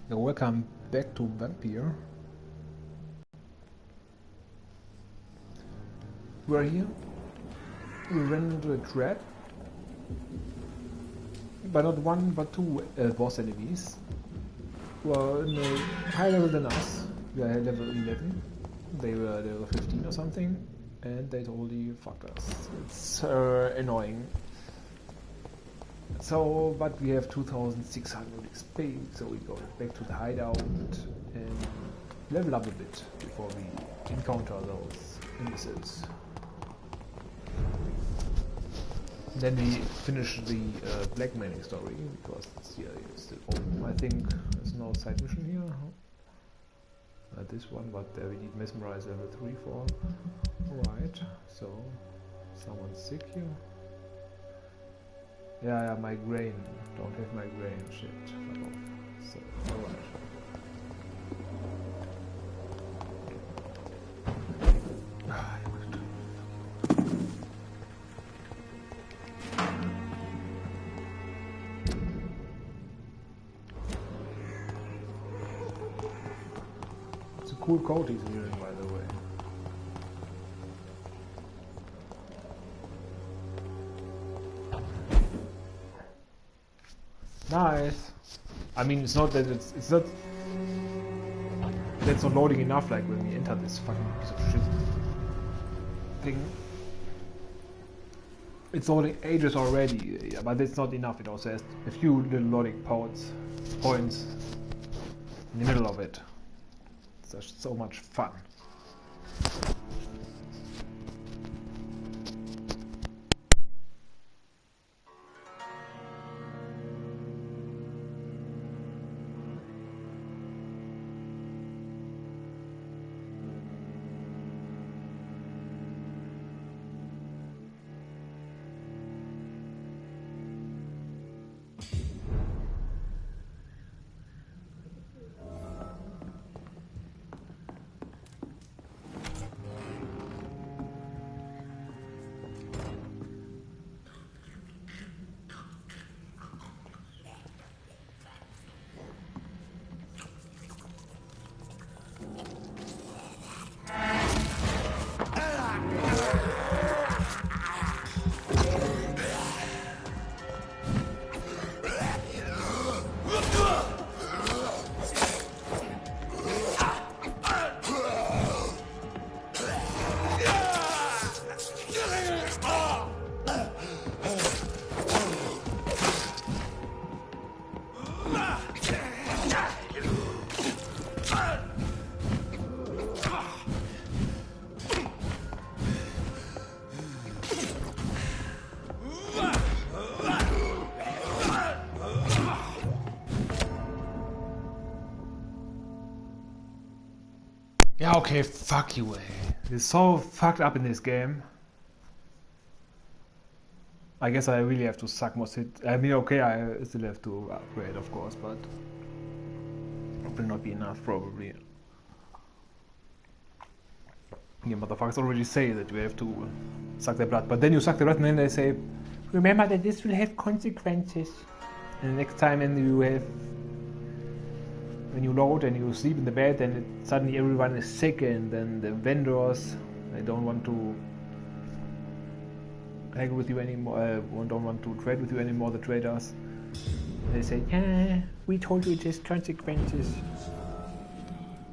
Welcome back to Vampyr. We're here. We ran into a trap, but not one, but two boss enemies. Well, no, higher level than us. We are level 11. They were level 15 or something, and they totally fucked us. It's annoying. So, but we have 2,600 XP, so we go back to the hideout and level up a bit before we encounter those imbeciles. Then we finish the blackmailing story because it's still open. I think there's no side mission here. This one, but we need mesmerize level 3 for. Alright, so someone's sick here. Yeah, migraine. Don't have migraine. Shit. Fuck off. So, alright. It's a cool coat he's wearing, by the way. Nice. I mean, it's not that it's not that's not loading enough. Like when we enter this fucking piece of shit thing, it's loading ages already. Yeah, but it's not enough. It also has a few little loading points in the middle of it. It's just so much fun. Yeah, okay, fuck you, It's so fucked up in this game. I guess I really have to suck more hit. I mean, okay, I still have to upgrade, of course, but it will not be enough, probably. Yeah, motherfuckers already say that you have to suck their blood, but then you suck the blood and then they say, remember that this will have consequences. And the next time when you load and you sleep in the bed and suddenly everyone is sick and then the vendors, they don't want to hang with you anymore, don't want to trade with you anymore, the traders. They say, yeah, we told you it has consequences.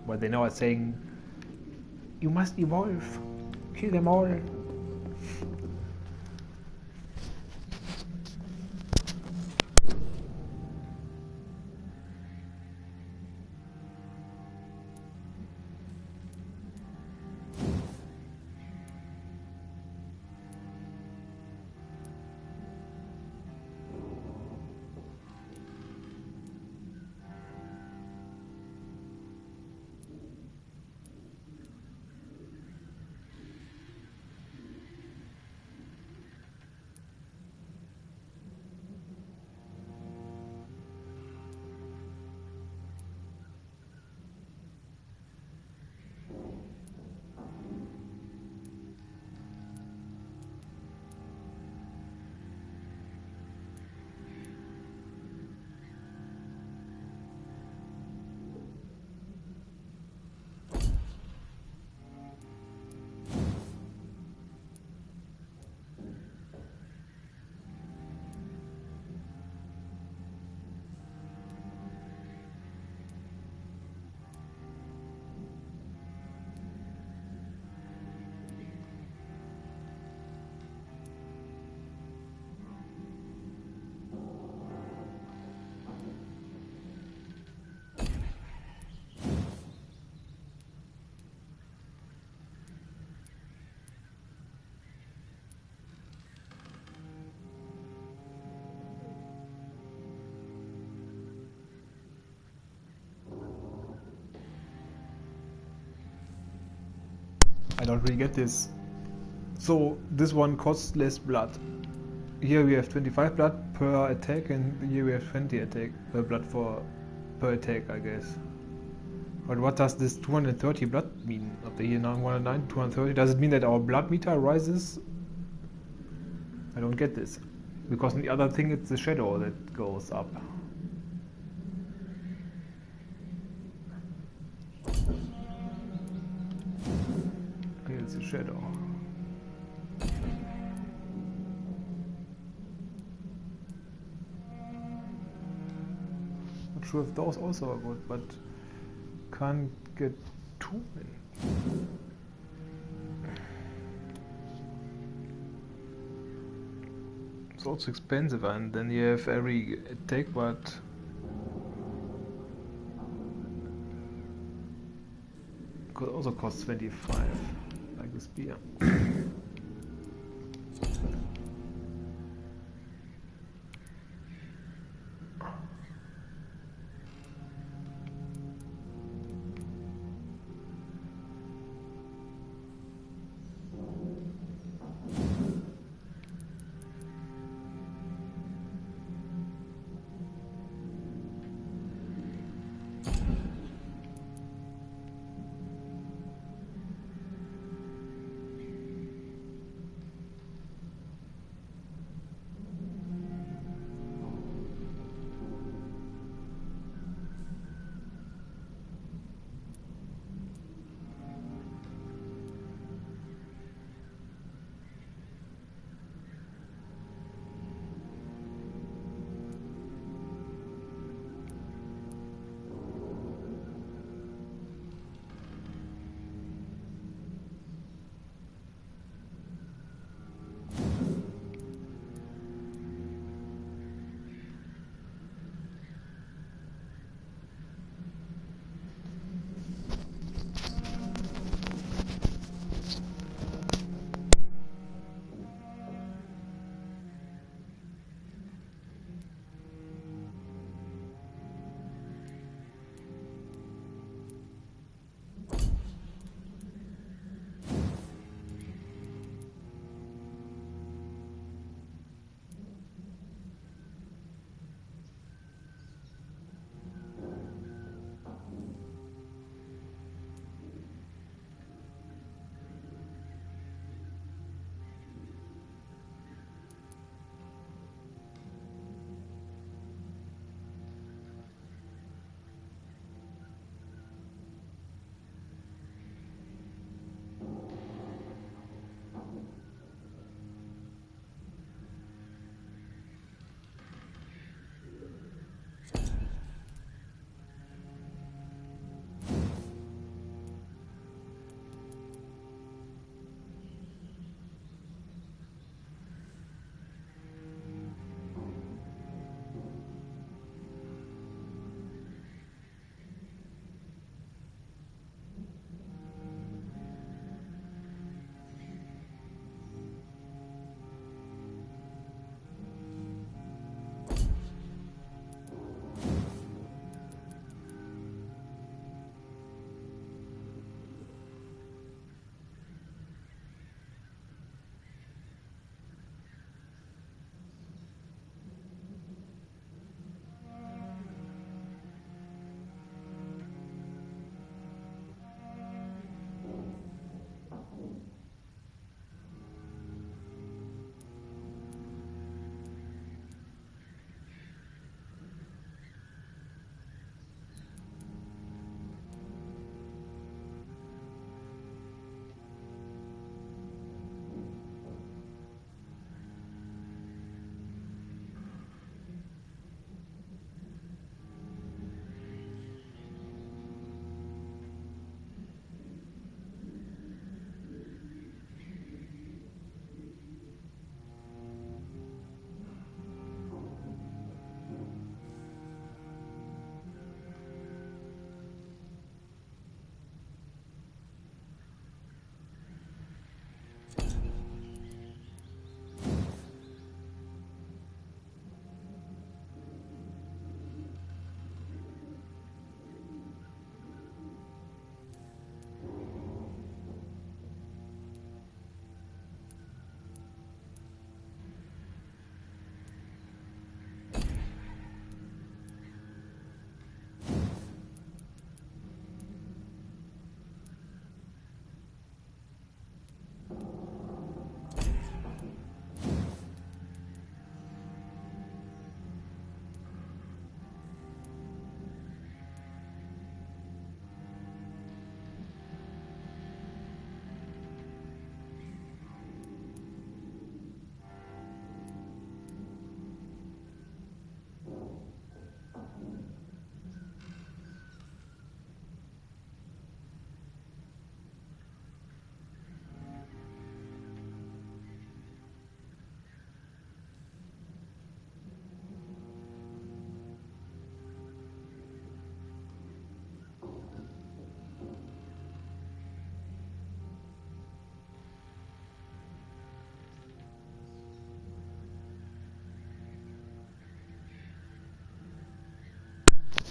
But they now are saying, you must evolve, kill them all. I don't really get this. So this one costs less blood. Here we have 25 blood per attack, and here we have 20 blood per attack, I guess. But what does this 230 blood mean? Up here now 109, 230. Does it mean that our blood meter rises? I don't get this. Because in the other thing it's the shadow that goes up. Here it's the shadow. Not sure if those also are good, but can't get too many. It's also expensive, and then you have every attack, but could also cost 25, like the spear.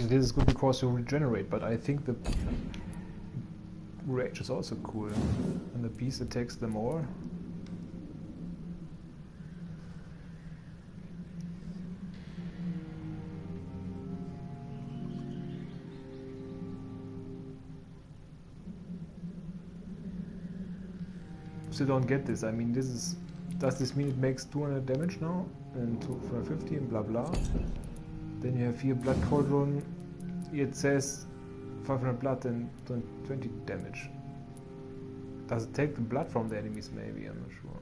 This is good because you regenerate, but I think the rage is also cool. And the beast attacks them more. Still don't get this. I mean, this is... Does this mean it makes 200 damage now? And 250 and blah blah. Then you have here Blood Cauldron. It says 500 blood and 20 damage. Does it take the blood from the enemies maybe? I'm not sure.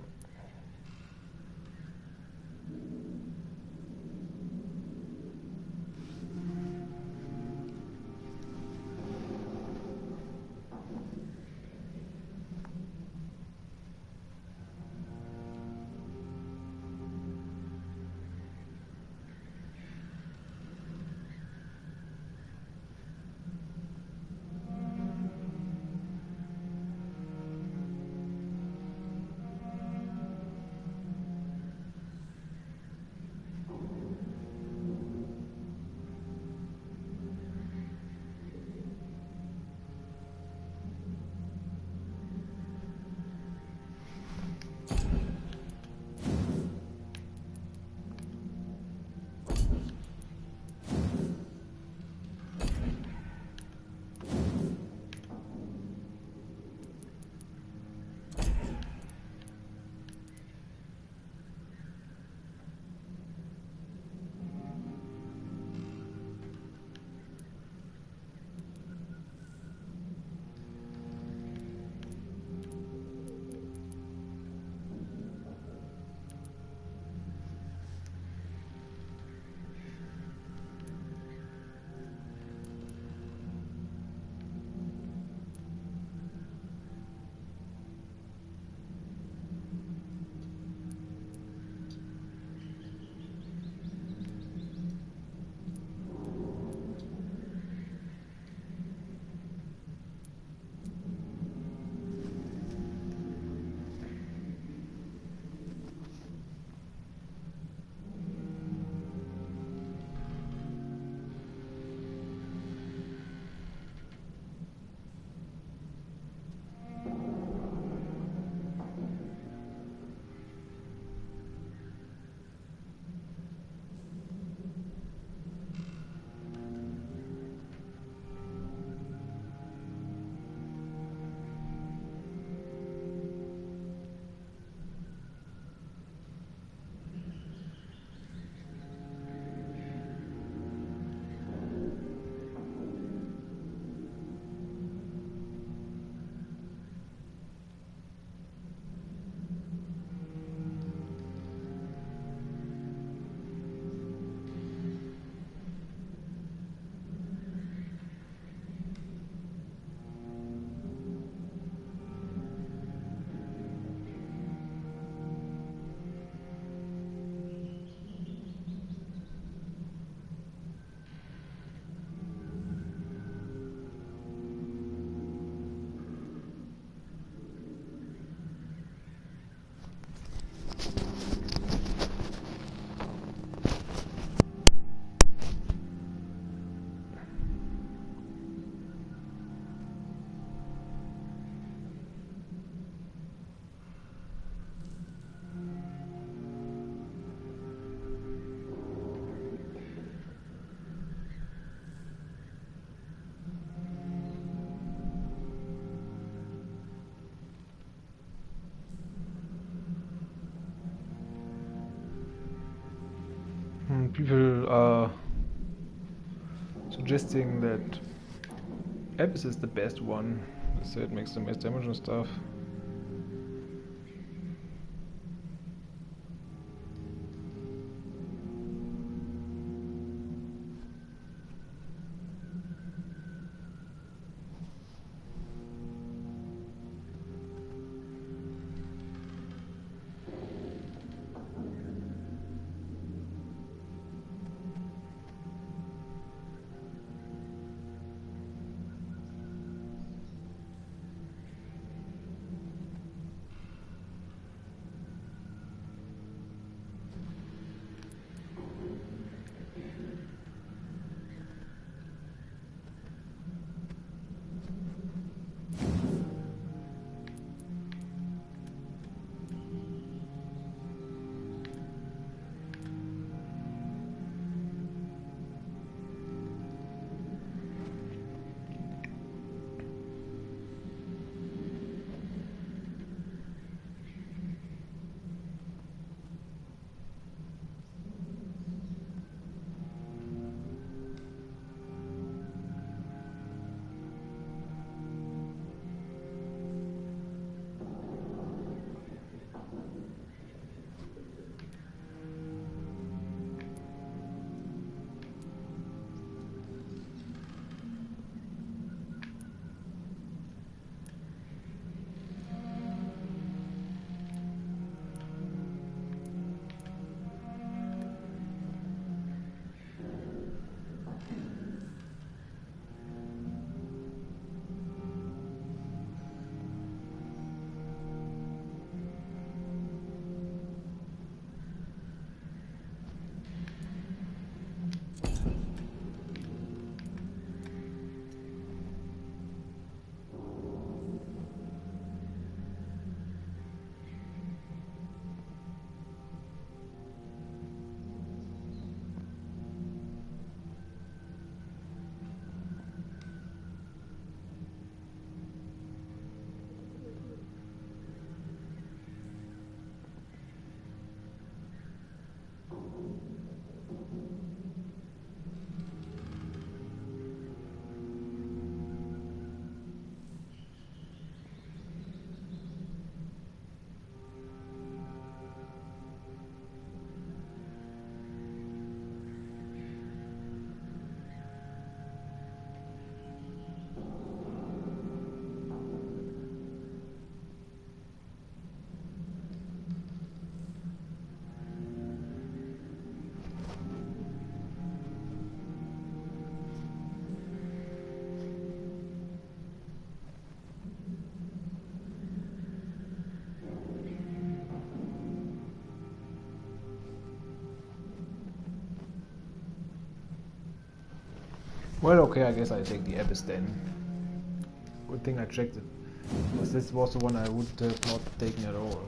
People are suggesting that Abyss is the best one. They say it makes the most damage and stuff. Well, okay, I guess I take the abyss then. Good thing I checked it, because this was the one I would have not taken at all.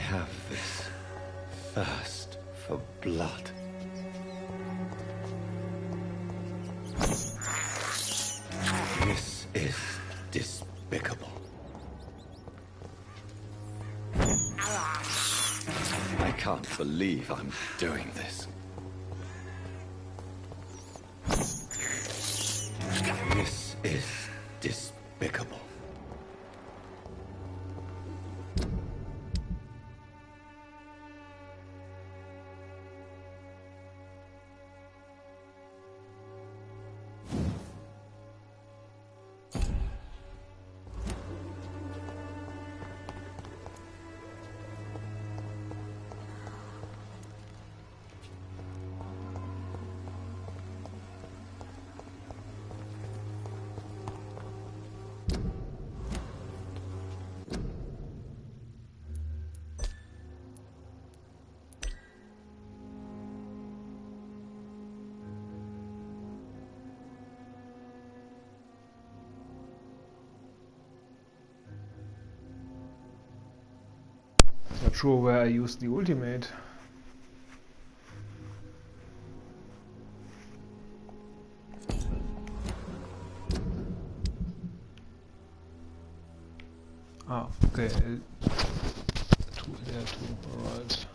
have this thirst for blood. This is despicable. I can't believe I'm doing this. This is despicable. Not sure where I used the ultimate. Ah, okay. Two there too. Alright.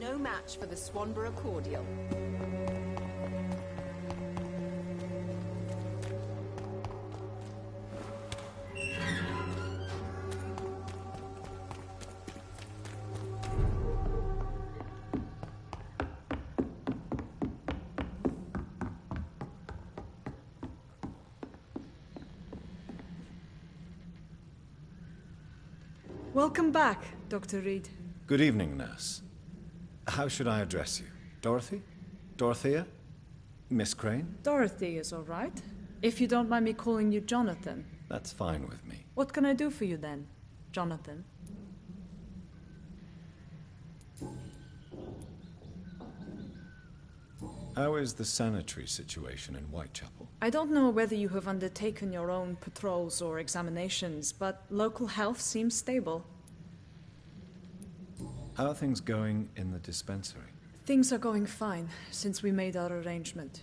No match for the Swanborough cordial. Welcome back, Dr. Reed. Good evening, nurse. How should I address you? Dorothy? Dorothea? Miss Crane? Dorothy is all right. If you don't mind me calling you Jonathan. That's fine with me. What can I do for you then, Jonathan? How is the sanitary situation in Whitechapel? I don't know whether you have undertaken your own patrols or examinations, but local health seems stable. How are things going in the dispensary? Things are going fine since we made our arrangement.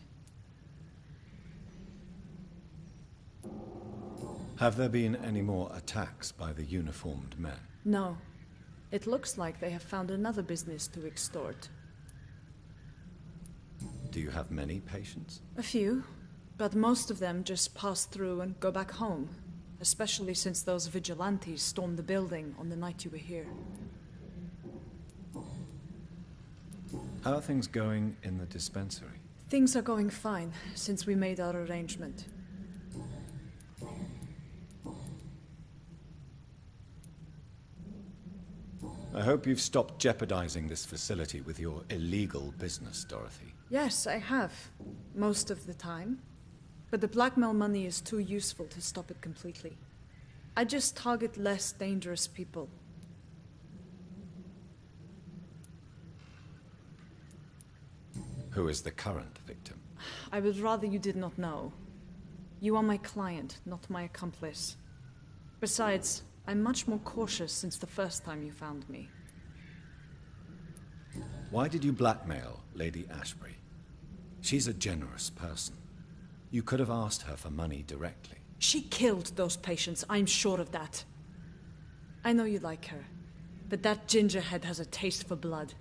Have there been any more attacks by the uniformed men? No. It looks like they have found another business to extort. Do you have many patients? A few, but most of them just pass through and go back home, especially since those vigilantes stormed the building on the night you were here. How are things going in the dispensary? Things are going fine since we made our arrangement. I hope you've stopped jeopardizing this facility with your illegal business, Dorothy. Yes, I have. Most of the time. But the blackmail money is too useful to stop it completely. I just target less dangerous people. Who is the current victim? I would rather you did not know. You are my client, not my accomplice. Besides, I'm much more cautious since the first time you found me. Why did you blackmail Lady Ashbury? She's a generous person. You could have asked her for money directly. She killed those patients, I'm sure of that. I know you like her, but that gingerhead has a taste for blood.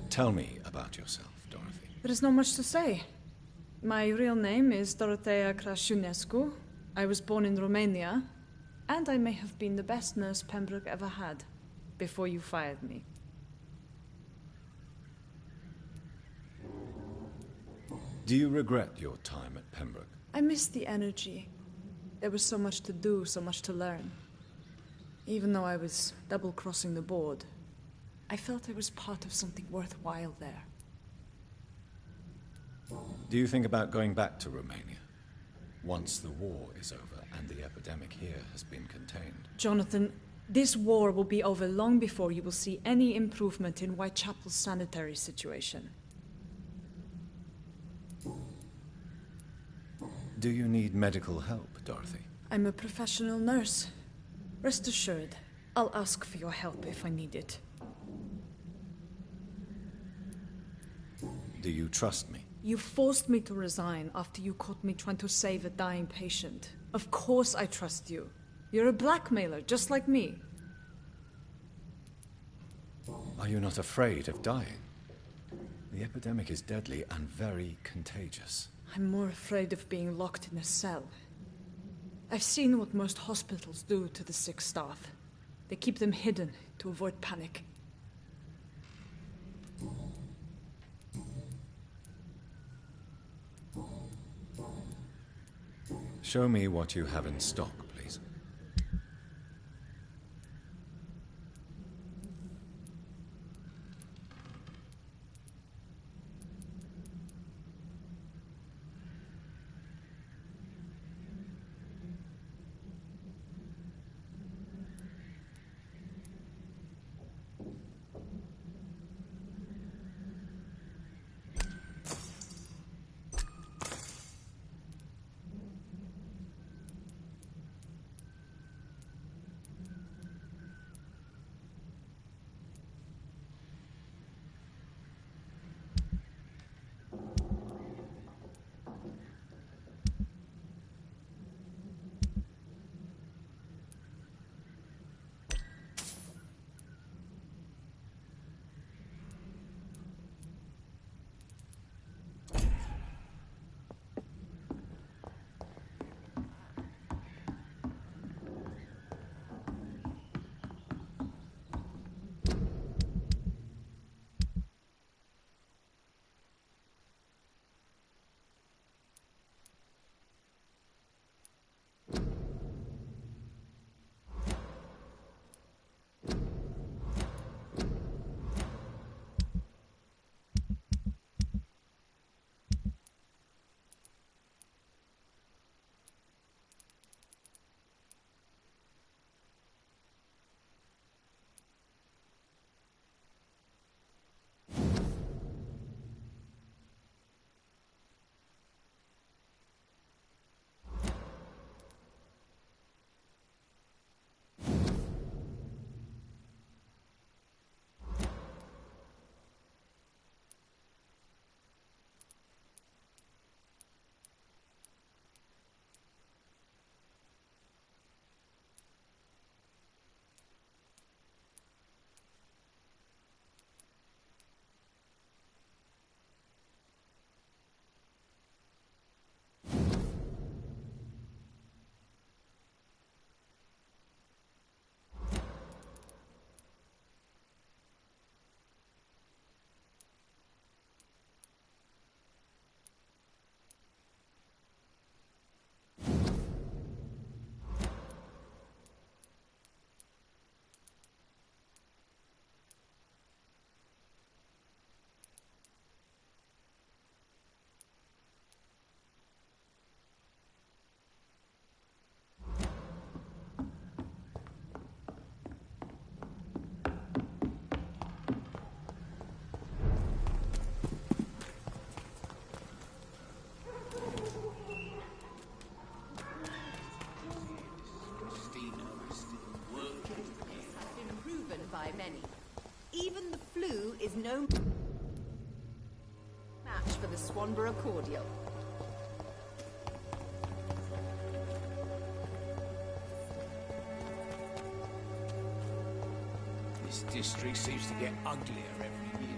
Tell me about yourself, Dorothy. There is not much to say. My real name is Dorothea Crasciunescu. I was born in Romania, and I may have been the best nurse Pembroke ever had, before you fired me. Do you regret your time at Pembroke? I miss the energy. There was so much to do, so much to learn. Even though I was double-crossing the board, I felt I was part of something worthwhile there. Do you think about going back to Romania? Once the war is over and the epidemic here has been contained. Jonathan, this war will be over long before you will see any improvement in Whitechapel's sanitary situation. Do you need medical help, Dorothy? I'm a professional nurse. Rest assured, I'll ask for your help if I need it. Do you trust me? You forced me to resign after you caught me trying to save a dying patient. Of course I trust you. You're a blackmailer, just like me. Are you not afraid of dying? The epidemic is deadly and very contagious. I'm more afraid of being locked in a cell. I've seen what most hospitals do to the sick staff. They keep them hidden to avoid panic. Show me what you have in stock, please. By many. Even the flu is no match for the Swanborough cordial. This district seems to get uglier every year.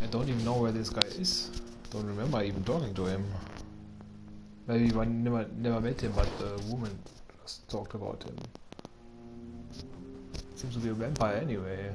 I don't even know where this guy is. Don't remember even talking to him. Maybe I never met him, but the woman just talked about him. Seems to be a vampire anyway.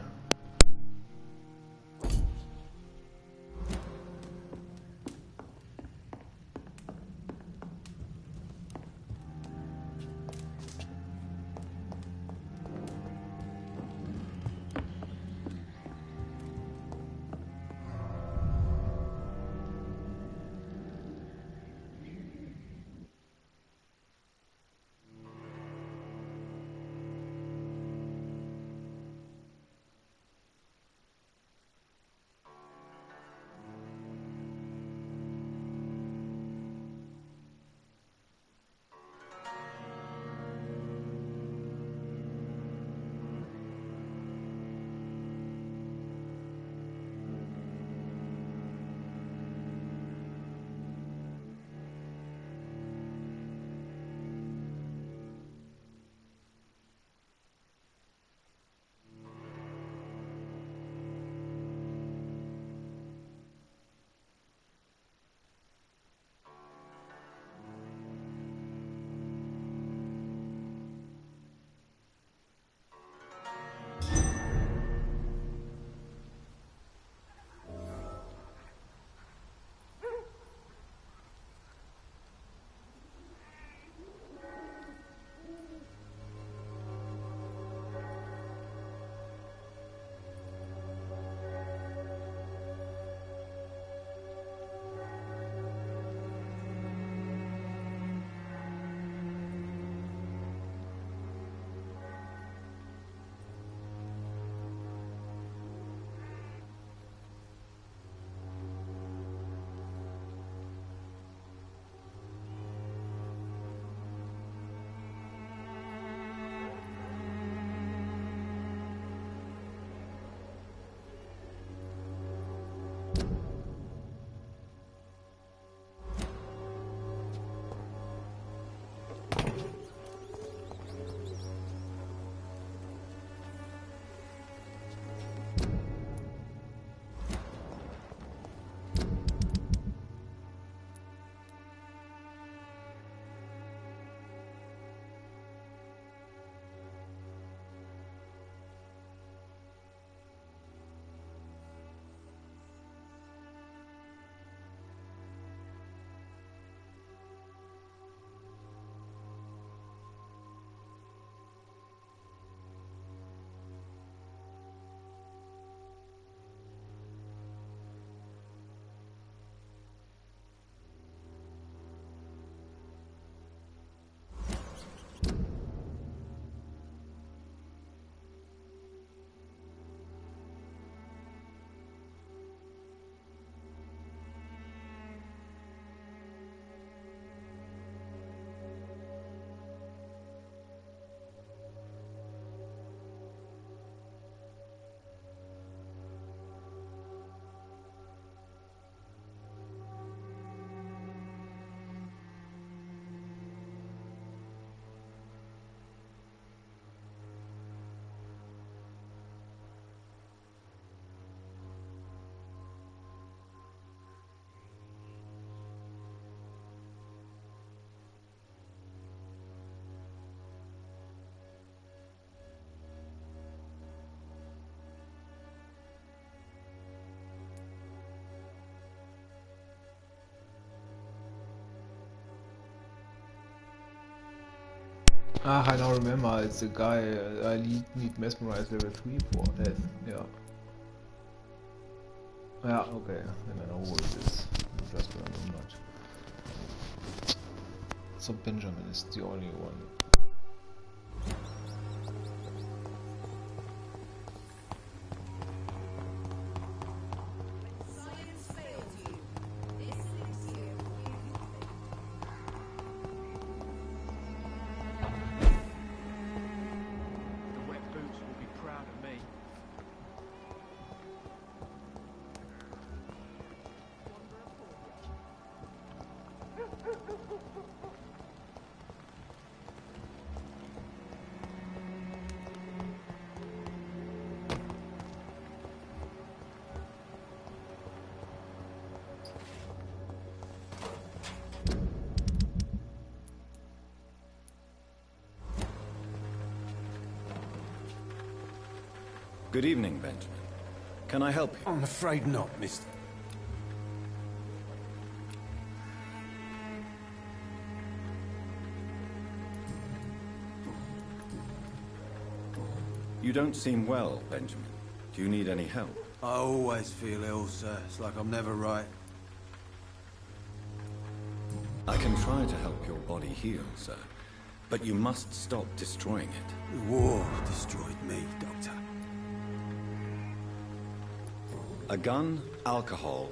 Ah, I now remember, it's a guy I need mesmerize level 3 for. Yeah. Yeah, okay, then I know who it is. Just remembered. So Benjamin is the only one. Good evening, Benjamin. Can I help you? I'm afraid not, mister. You don't seem well, Benjamin. Do you need any help? I always feel ill, sir. It's like I'm never right. I can try to help your body heal, sir. But you must stop destroying it. The war destroyed me, Doctor. A gun, alcohol.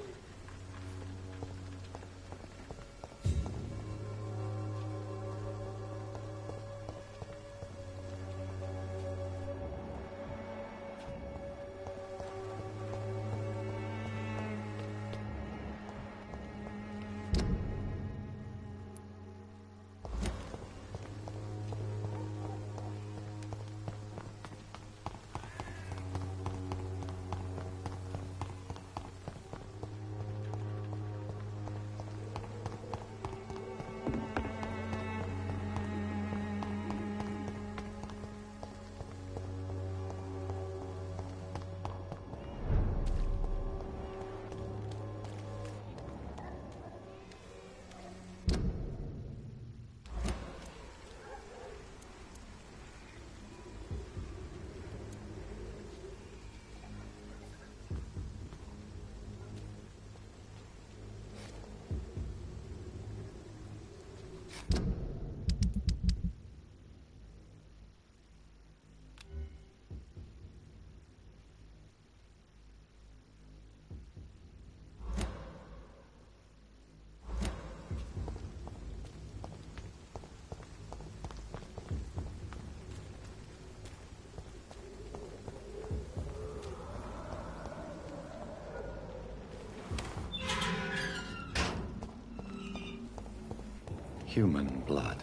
Human blood.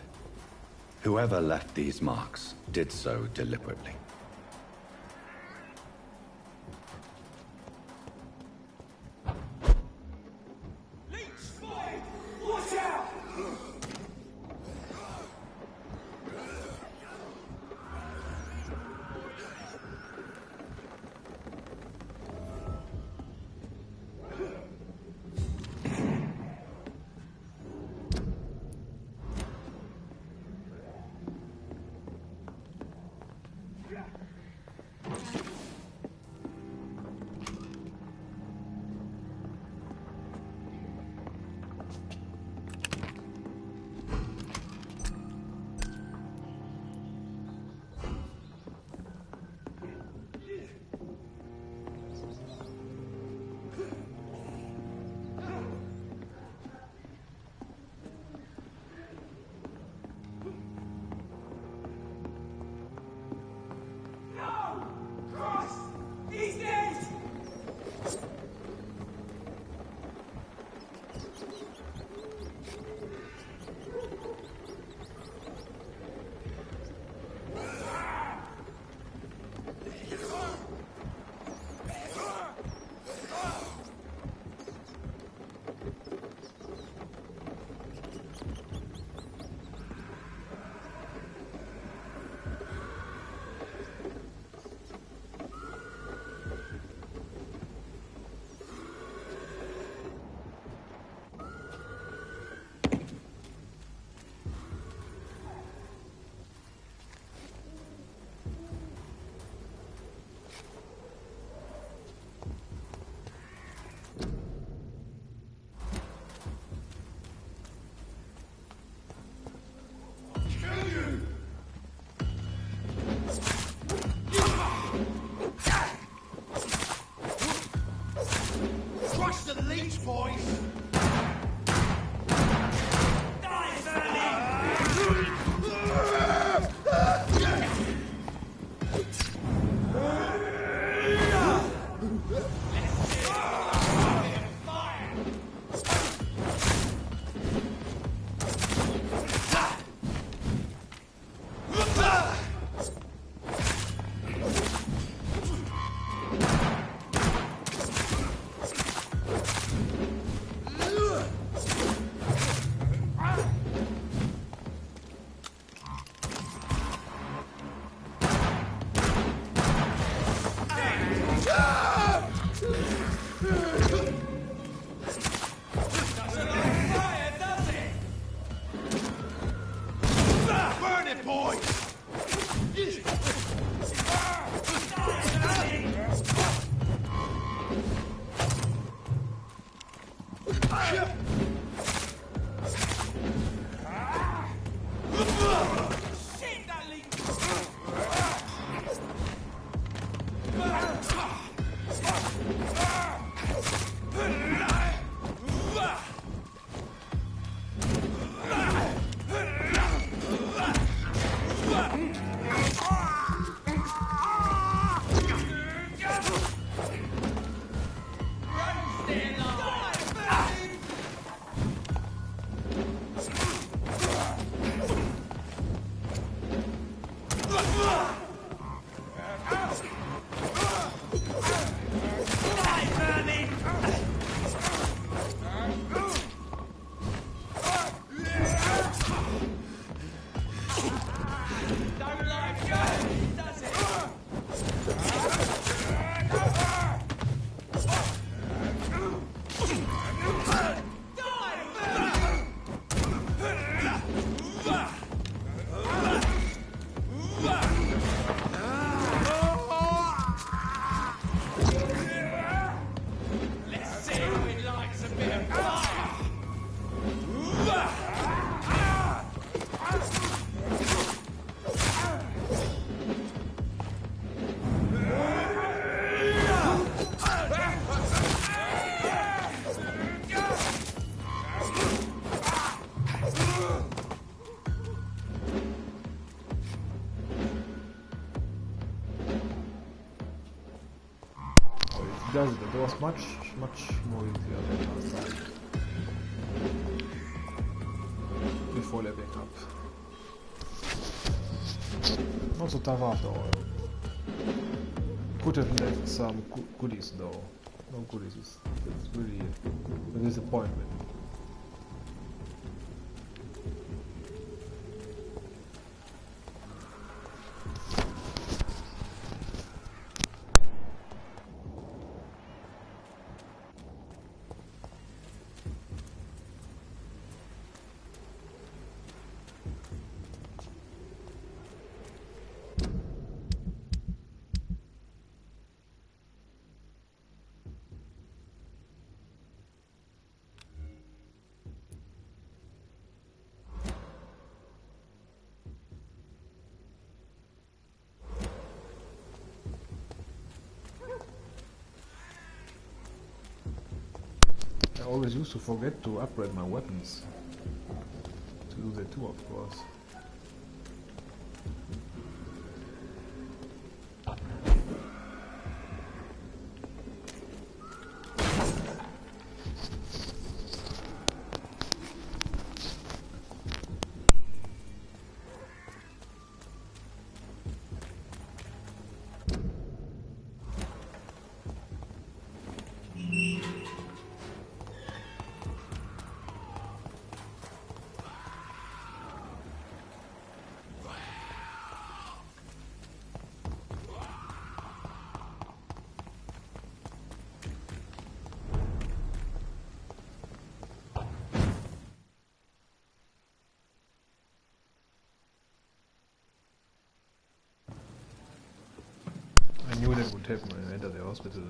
Whoever left these marks did so deliberately. Does it? It was much more easier than last time. Before leveling up. Not so tough after all. Could have left some goodies though. No goodies, it's really a disappointment. I always used to forget to upgrade my weapons. To do that too, of course. I knew that would happen when I entered the hospital.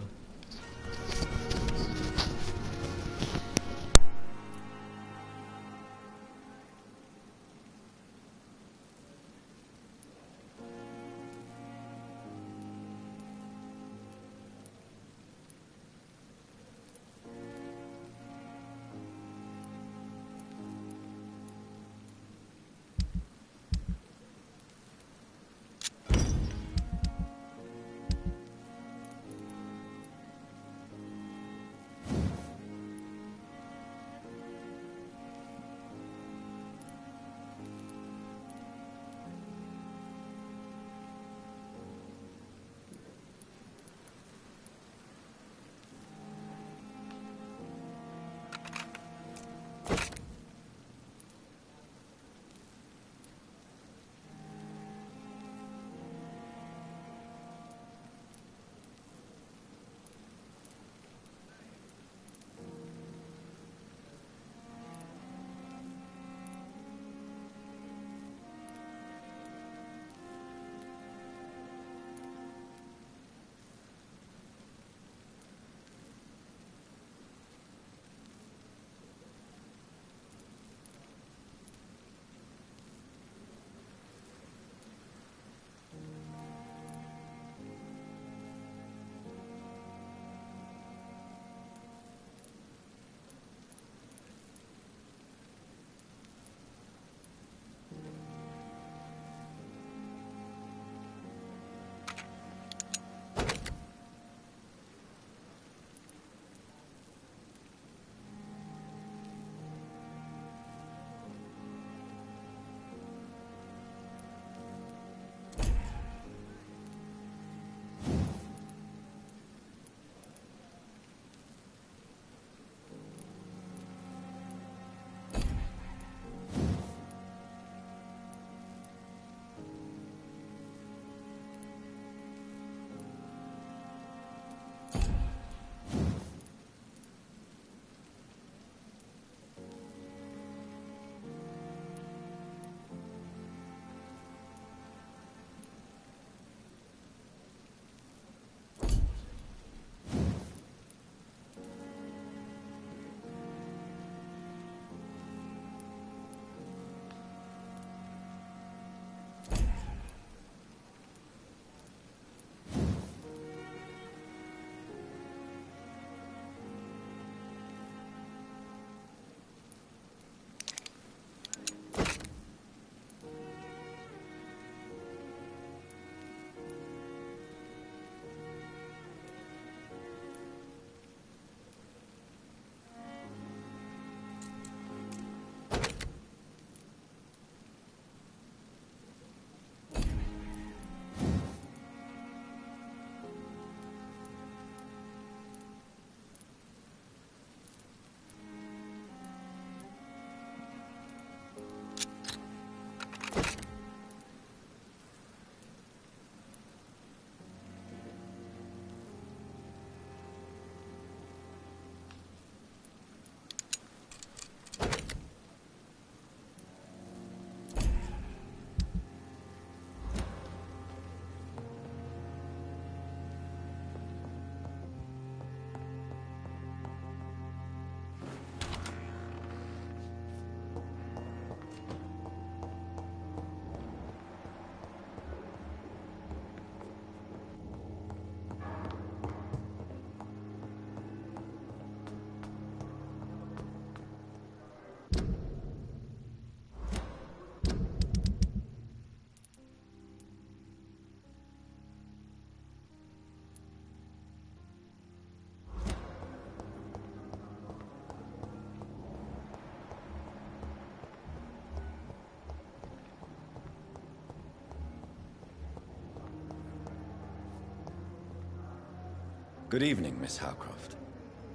Good evening, Miss Howcroft.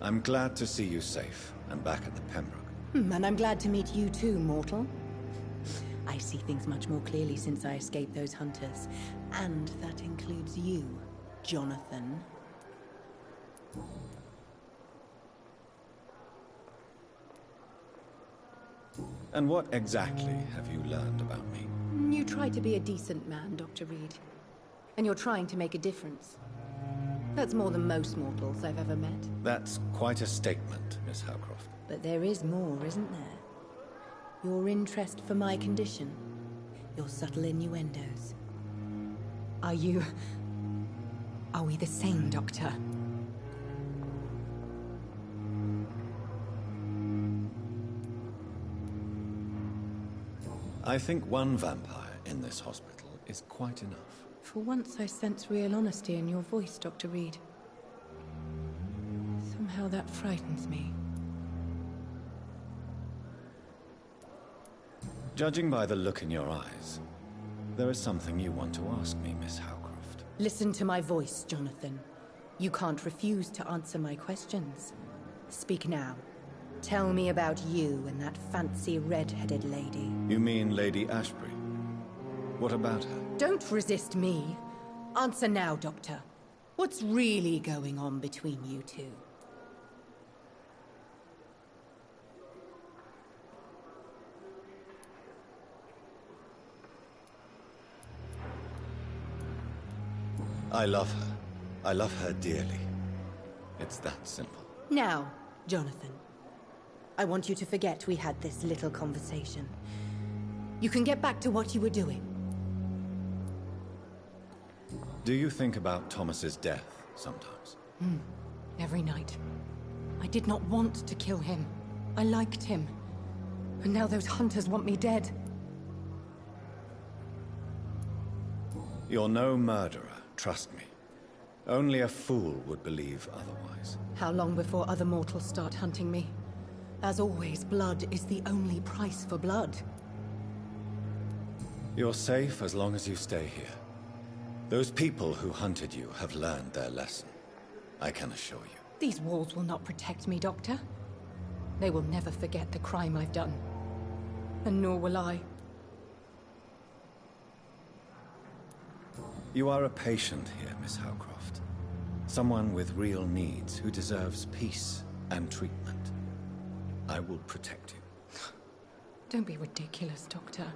I'm glad to see you safe and back at the Pembroke. And I'm glad to meet you too, mortal. I see things much more clearly since I escaped those hunters. And that includes you, Jonathan. And what exactly have you learned about me? You try to be a decent man, Dr. Reed. And you're trying to make a difference. That's more than most mortals I've ever met. That's quite a statement, Miss Howcroft. But there is more, isn't there? Your interest for my condition. Your subtle innuendos. Are we the same, Doctor? I think one vampire in this hospital is quite enough. For once I sense real honesty in your voice, Dr. Reed. Somehow that frightens me. Judging by the look in your eyes, there is something you want to ask me, Miss Howcroft. Listen to my voice, Jonathan. You can't refuse to answer my questions. Speak now. Tell me about you and that fancy red-headed lady. You mean Lady Ashbury? What about her? Don't resist me. Answer now, Doctor. What's really going on between you two? I love her. I love her dearly. It's that simple. Now, Jonathan. I want you to forget we had this little conversation. You can get back to what you were doing. Do you think about Thomas's death sometimes? Every night. I did not want to kill him. I liked him. And now those hunters want me dead. You're no murderer, trust me. Only a fool would believe otherwise. How long before other mortals start hunting me? As always, blood is the only price for blood. You're safe as long as you stay here. Those people who hunted you have learned their lesson. I can assure you. These walls will not protect me, Doctor. They will never forget the crime I've done. And nor will I. You are a patient here, Miss Howcroft. Someone with real needs who deserves peace and treatment. I will protect you. Don't be ridiculous, Doctor.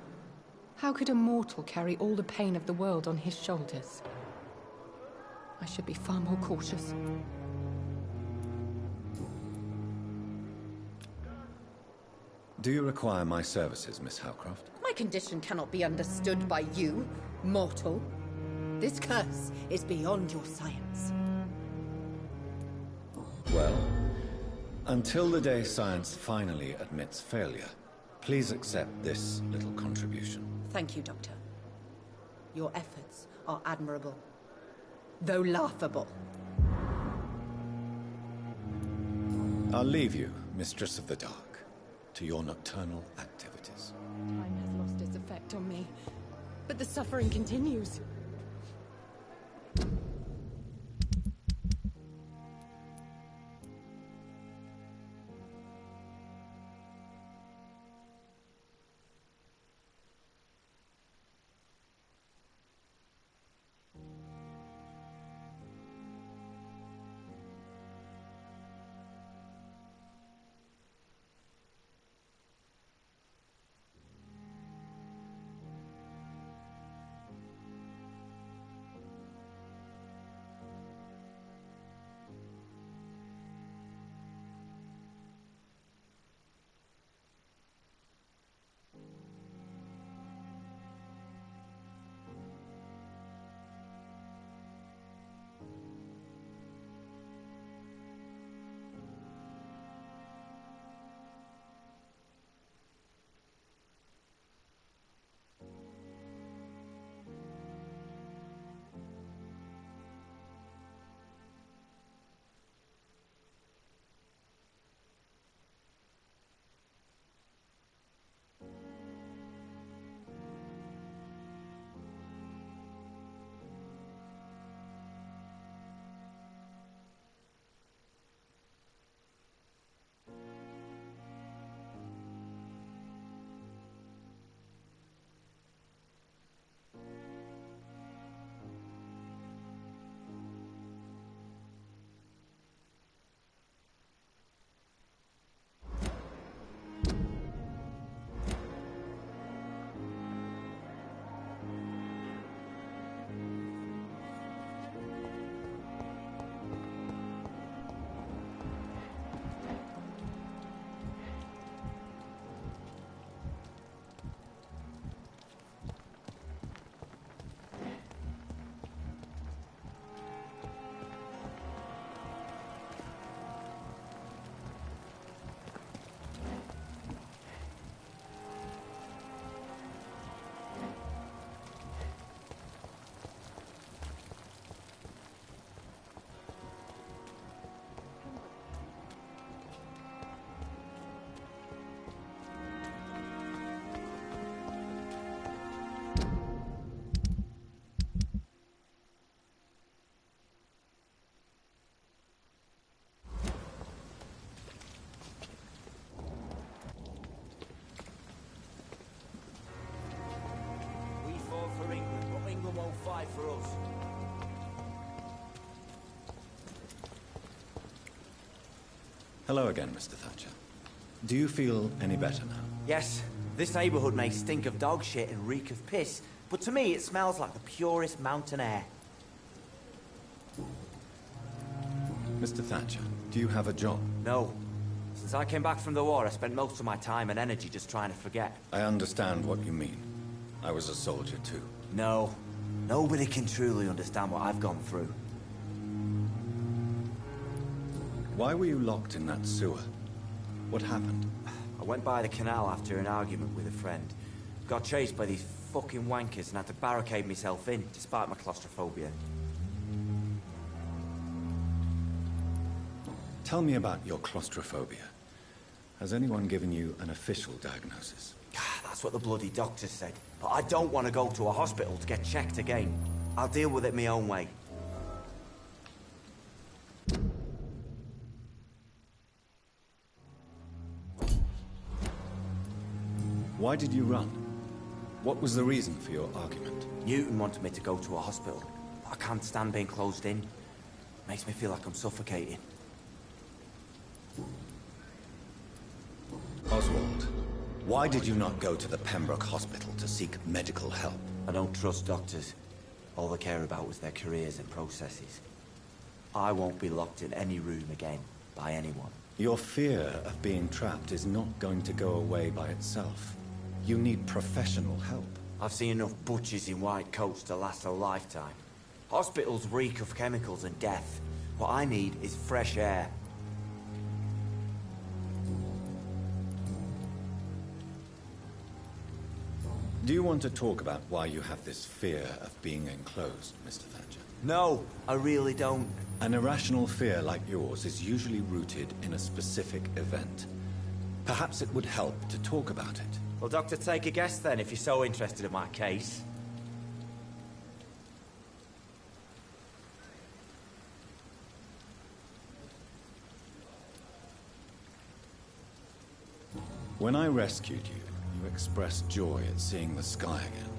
How could a mortal carry all the pain of the world on his shoulders? I should be far more cautious. Do you require my services, Miss Howcroft? My condition cannot be understood by you, mortal. This curse is beyond your science. Well, until the day science finally admits failure, please accept this little contribution. Thank you, Doctor. Your efforts are admirable, though laughable. I'll leave you, Mistress of the Dark, to your nocturnal activities. Time has lost its effect on me, but the suffering continues. fight for us. Hello again, Mr. Thatcher. Do you feel any better now? Yes, this neighborhood may stink of dog shit and reek of piss, but to me it smells like the purest mountain air. Mr. Thatcher, do you have a job? No. Since I came back from the war, I spent most of my time and energy just trying to forget. I understand what you mean. I was a soldier too. No. Nobody can truly understand what I've gone through. Why were you locked in that sewer? What happened? I went by the canal after an argument with a friend. Got chased by these fucking wankers and had to barricade myself in, despite my claustrophobia. Tell me about your claustrophobia. Has anyone given you an official diagnosis? That's what the bloody doctor said. But I don't want to go to a hospital to get checked again. I'll deal with it my own way. Why did you run? What was the reason for your argument? Newton wanted me to go to a hospital. But I can't stand being closed in. Makes me feel like I'm suffocating. Oswald, why did you not go to the Pembroke Hospital to seek medical help? I don't trust doctors. All they care about was their careers and processes. I won't be locked in any room again by anyone. Your fear of being trapped is not going to go away by itself. You need professional help. I've seen enough butchers in white coats to last a lifetime. Hospitals reek of chemicals and death. What I need is fresh air. Do you want to talk about why you have this fear of being enclosed, Mr. Thatcher? No, I really don't. An irrational fear like yours is usually rooted in a specific event. Perhaps it would help to talk about it. Well, Doctor, take a guess then, if you're so interested in my case. When I rescued you, you expressed joy at seeing the sky again.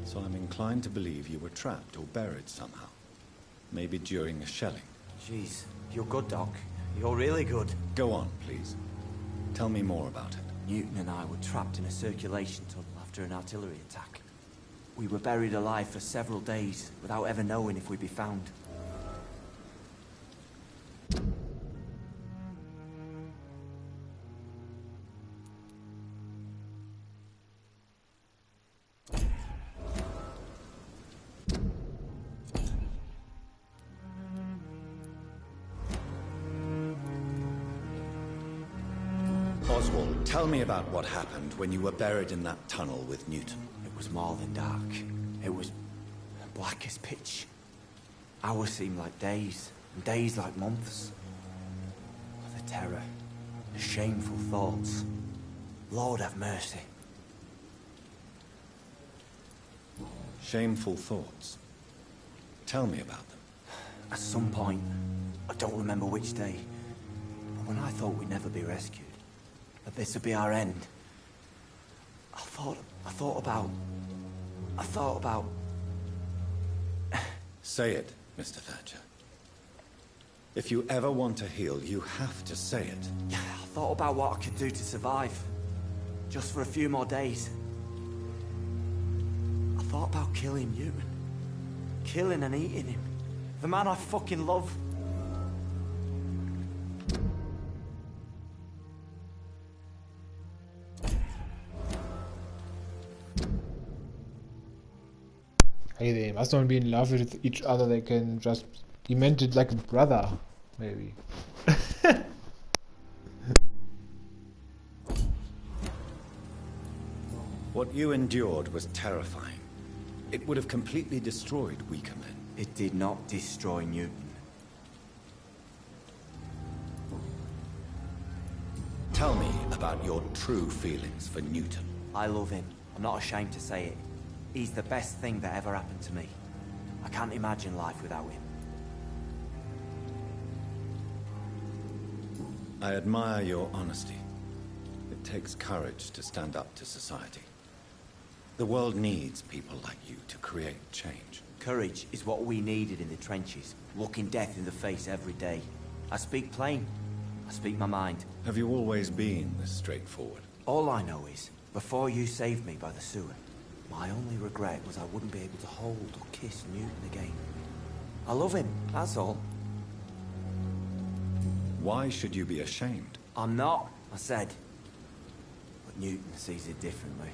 So I'm inclined to believe you were trapped or buried somehow. Maybe during a shelling. Jeez, you're good, Doc. You're really good. Go on, please. Tell me more about it. Newton and I were trapped in a circulation tunnel after an artillery attack. We were buried alive for several days without ever knowing if we'd be found. Oswald, tell me about what happened when you were buried in that tunnel with Newton. It was more than dark. It was black as pitch. Hours seemed like days, and days like months. The terror, the shameful thoughts. Lord have mercy. Shameful thoughts. Tell me about them. At some point, I don't remember which day, but when I thought we'd never be rescued, that this would be our end, I thought about... Say it, Mr. Thatcher. If you ever want to heal, you have to say it. I thought about what I could do to survive. Just for a few more days. I thought about killing you. Killing and eating him. The man I fucking love. Hey, they must not be in love with each other. They can just be meant it like a brother, maybe. What you endured was terrifying. It would have completely destroyed weaker men. It did not destroy Newton. Tell me about your true feelings for Newton. I love him. I'm not ashamed to say it. He's the best thing that ever happened to me. I can't imagine life without him. I admire your honesty. It takes courage to stand up to society. The world needs people like you to create change. Courage is what we needed in the trenches, looking death in the face every day. I speak plain. I speak my mind. Have you always been this straightforward? All I know is, before you saved me by the sewer, my only regret was I wouldn't be able to hold or kiss Newton again. I love him, that's all. Why should you be ashamed? I'm not, I said. But Newton sees it differently.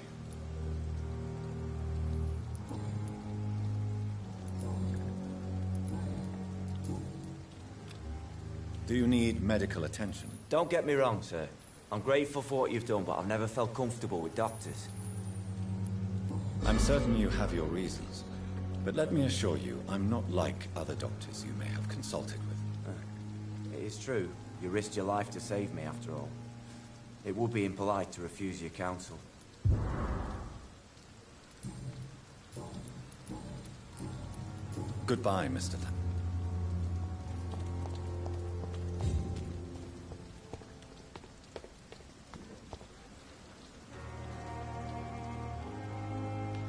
Do you need medical attention? Don't get me wrong, sir. I'm grateful for what you've done, but I've never felt comfortable with doctors. I'm certain you have your reasons. But let me assure you, I'm not like other doctors you may have consulted with. It is true. You risked your life to save me, after all. It would be impolite to refuse your counsel. Goodbye, Mr. Thatcher.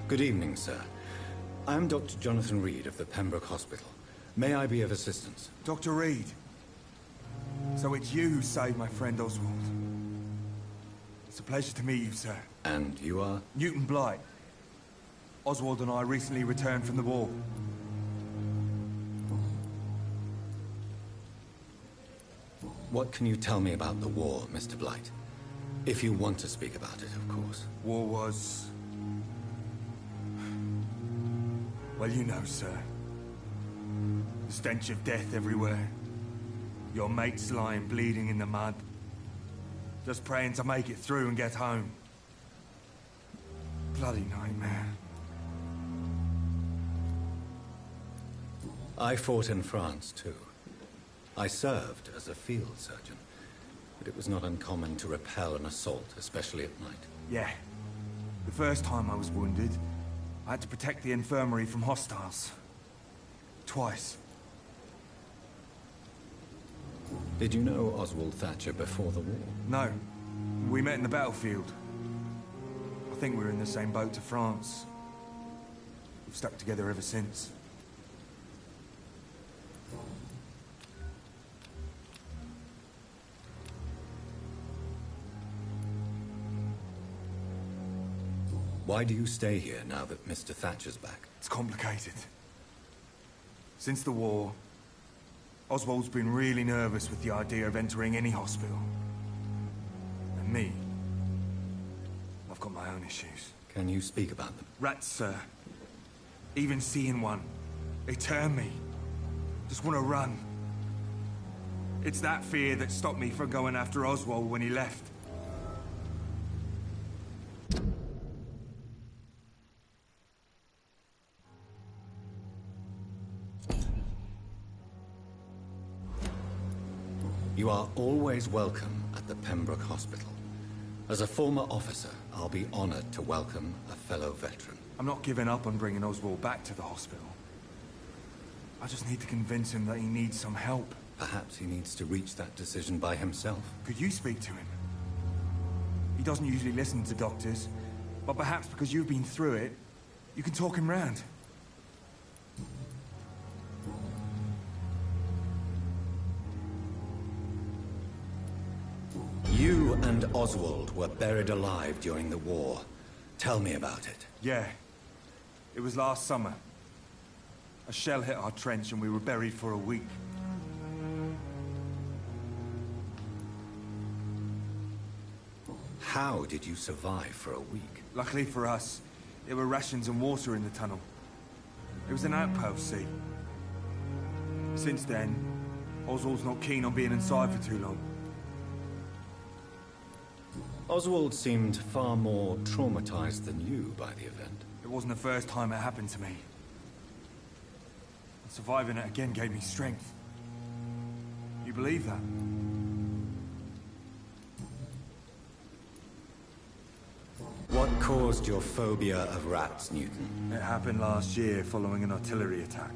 Good evening, sir. I'm Dr. Jonathan Reed of the Pembroke Hospital. May I be of assistance? Dr. Reed. So it's you who saved my friend Oswald. It's a pleasure to meet you, sir. And you are? Newton Blight. Oswald and I recently returned from the war. What can you tell me about the war, Mr. Blight? If you want to speak about it, of course. War was... well, you know, sir. The stench of death everywhere. Your mates lying bleeding in the mud. Just praying to make it through and get home. Bloody nightmare. I fought in France, too. I served as a field surgeon, but it was not uncommon to repel an assault, especially at night. Yeah. The first time I was wounded, I had to protect the infirmary from hostiles. Twice. Did you know Oswald Thatcher before the war? No. We met in the battlefield. I think we were in the same boat to France. We've stuck together ever since. Why do you stay here now that Mr. Thatcher's back? It's complicated. Since the war, Oswald's been really nervous with the idea of entering any hospital. And me, I've got my own issues. Can you speak about them? Rats, sir. Even seeing one, they turn me. Just want to run. It's that fear that stopped me from going after Oswald when he left. You are always welcome at the Pembroke Hospital. As a former officer, I'll be honored to welcome a fellow veteran. I'm not giving up on bringing Oswald back to the hospital. I just need to convince him that he needs some help. Perhaps he needs to reach that decision by himself. Could you speak to him? He doesn't usually listen to doctors, but perhaps because you've been through it, you can talk him round. You and Oswald were buried alive during the war. Tell me about it. Yeah. It was last summer. A shell hit our trench and we were buried for a week. How did you survive for a week? Luckily for us, there were rations and water in the tunnel. It was an outpost, see. Since then, Oswald's not keen on being inside for too long. Oswald seemed far more traumatized than you by the event. It wasn't the first time it happened to me. And surviving it again gave me strength. You believe that? What caused your phobia of rats, Newton? It happened last year following an artillery attack.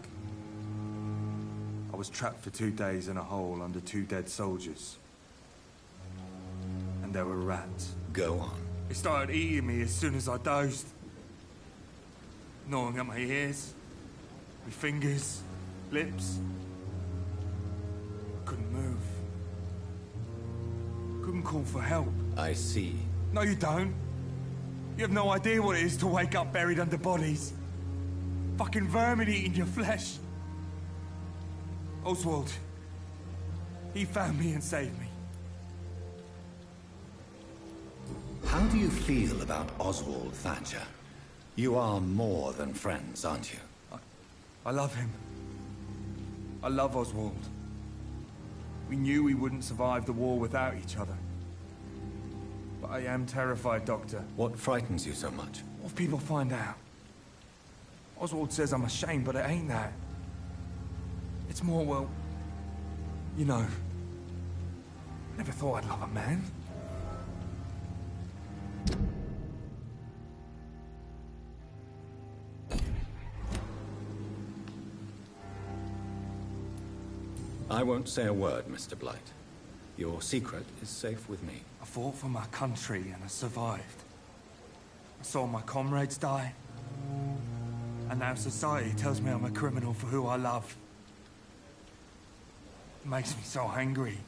I was trapped for 2 days in a hole under 2 dead soldiers. And there were rats. Go on. They started eating me as soon as I dozed. Gnawing at my ears. My fingers, lips. Couldn't move. Couldn't call for help. I see. No, you don't. You have no idea what it is to wake up buried under bodies. Fucking vermin eating your flesh. Oswald. He found me and saved me. How do you feel about Oswald Thatcher? You are more than friends, aren't you? I love him. I love Oswald. We knew we wouldn't survive the war without each other. But I am terrified, Doctor. What frightens you so much? What if people find out? Oswald says I'm ashamed, but it ain't that. It's more, well... You know... Never thought I'd love a man. I won't say a word, Mr. Blight. Your secret is safe with me. I fought for my country and I survived. I saw my comrades die. And now society tells me I'm a criminal for who I love. It makes me so angry.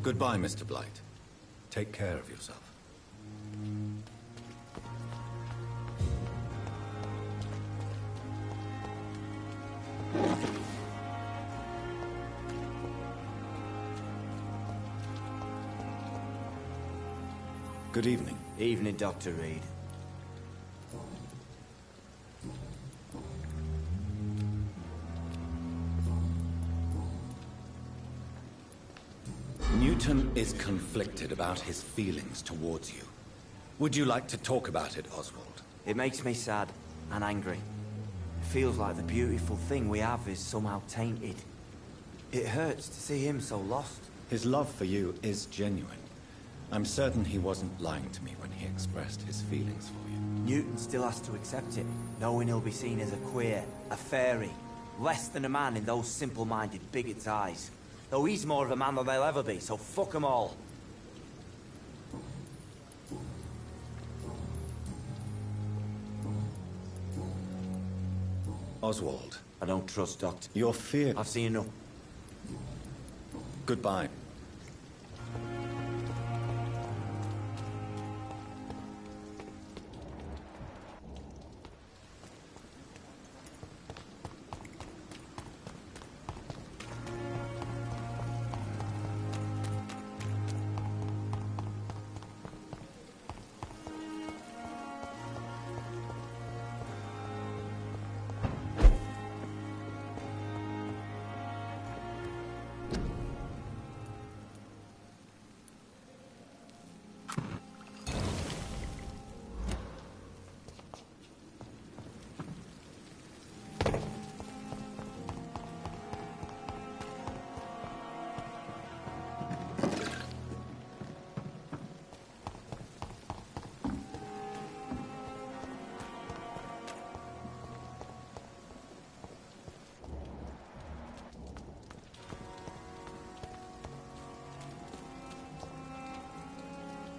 Goodbye, Mr. Blight. Take care of yourself. Good evening. Evening, Dr. Reed. Newton is conflicted about his feelings towards you. Would you like to talk about it, Oswald? It makes me sad and angry. It feels like the beautiful thing we have is somehow tainted. It hurts to see him so lost. His love for you is genuine. I'm certain he wasn't lying to me when he expressed his feelings for you. Newton still has to accept it, knowing he'll be seen as a queer, a fairy, less than a man in those simple-minded bigots' eyes. Though he's more of a man than they'll ever be, so fuck them all. Oswald. I don't trust Doctor. Your fear... I've seen enough. Goodbye.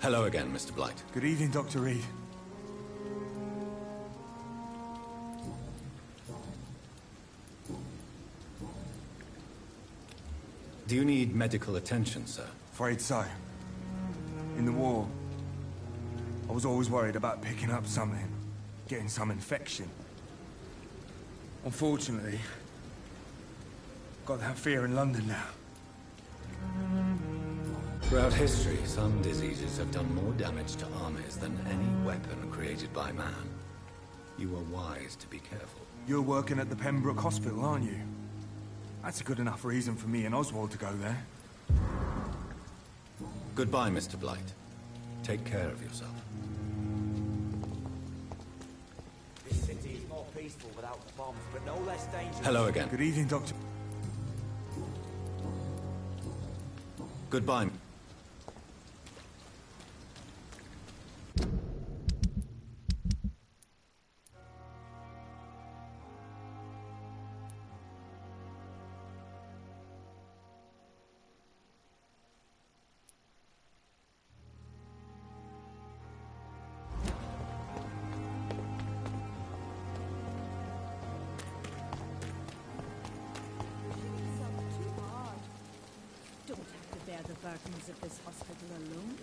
Hello again, Mr. Blight. Good evening, Dr. Reed. Do you need medical attention, sir? Afraid so. In the war, I was always worried about picking up something, getting some infection. Unfortunately, got that fear in London now. Throughout history, some diseases have done more damage to armies than any weapon created by man. You were wise to be careful. You're working at the Pembroke Hospital, aren't you? That's a good enough reason for me and Oswald to go there. Goodbye, Mr. Blight. Take care of yourself. This city is more peaceful without the bombs, but no less dangerous. Hello again. Good evening, Doctor. Goodbye. darkness of this hospital alone?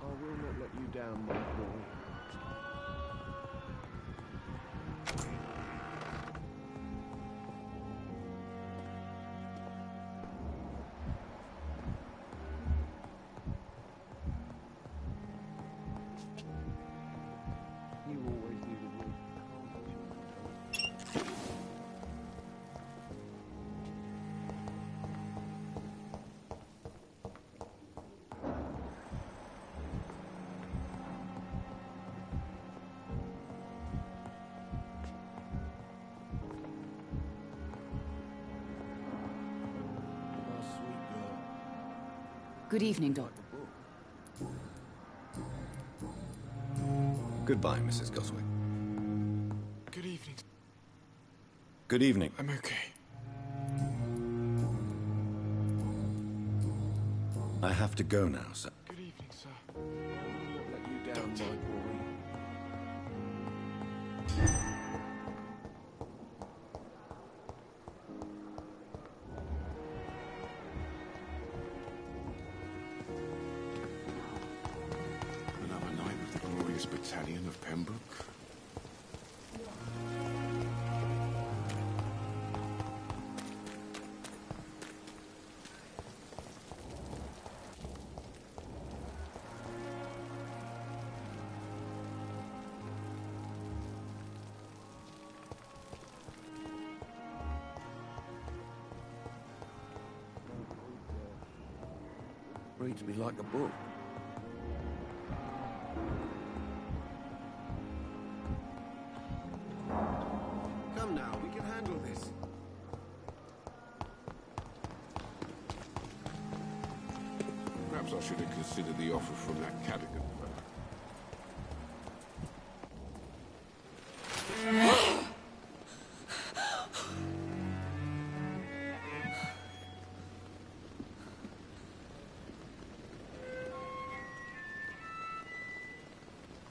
I will not let you down, my boy. You always knew the way. Oh, sweet girl. Good evening, Doctor. Goodbye, Mrs. Goswick. Good evening. Good evening. I'm okay. I have to go now, sir. Good evening, sir. I will not let you down, Doctor. my boy. Another night with the glorious battalion of Pembroke. Reads me like a book. Come now, we can handle this. Perhaps I should have considered the offer from that Cadogan fellow.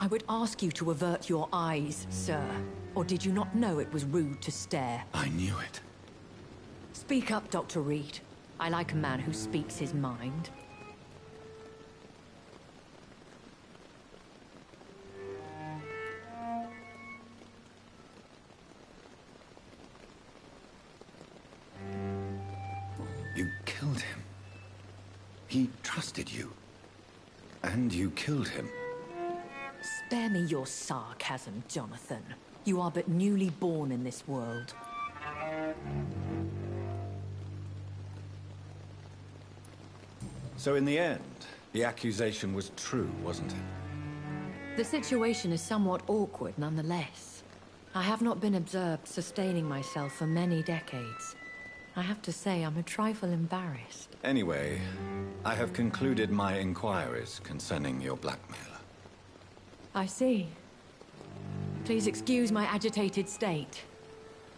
I would ask you to avert your eyes, sir. Or did you not know it was rude to stare? I knew it. Speak up, Dr. Reed. I like a man who speaks his mind. You killed him. He trusted you. And you killed him. Spare me your sarcasm, Jonathan. You are but newly born in this world. So in the end, the accusation was true, wasn't it? The situation is somewhat awkward nonetheless. I have not been observed sustaining myself for many decades. I have to say I'm a trifle embarrassed. Anyway, I have concluded my inquiries concerning your blackmailer. I see. Please excuse my agitated state.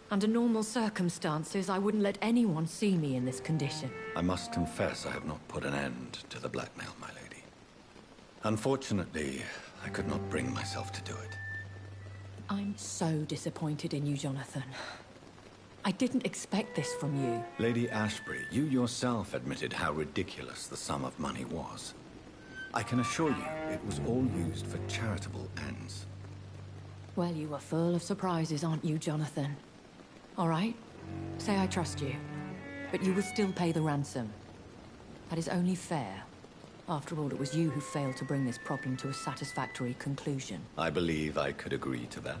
Under normal circumstances, I wouldn't let anyone see me in this condition. I must confess I have not put an end to the blackmail, my lady. Unfortunately, I could not bring myself to do it. I'm so disappointed in you, Jonathan. I didn't expect this from you. Lady Ashbury, you yourself admitted how ridiculous the sum of money was. I can assure you, it was all used for charitable ends. Well, you are full of surprises, aren't you, Jonathan? All right, say I trust you. But you will still pay the ransom. That is only fair. After all, it was you who failed to bring this problem to a satisfactory conclusion. I believe I could agree to that.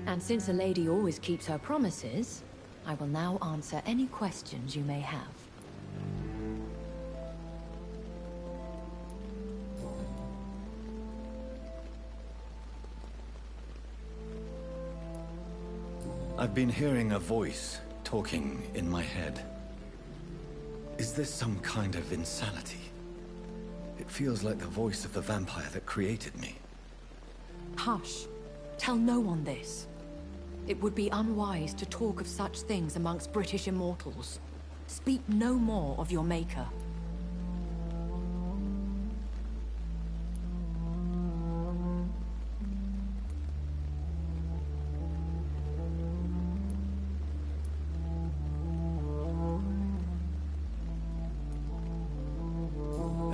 And since a lady always keeps her promises, I will now answer any questions you may have. I've been hearing a voice talking in my head. Is this some kind of insanity? It feels like the voice of the vampire that created me. Hush. Tell no one this. It would be unwise to talk of such things amongst British immortals. Speak no more of your maker.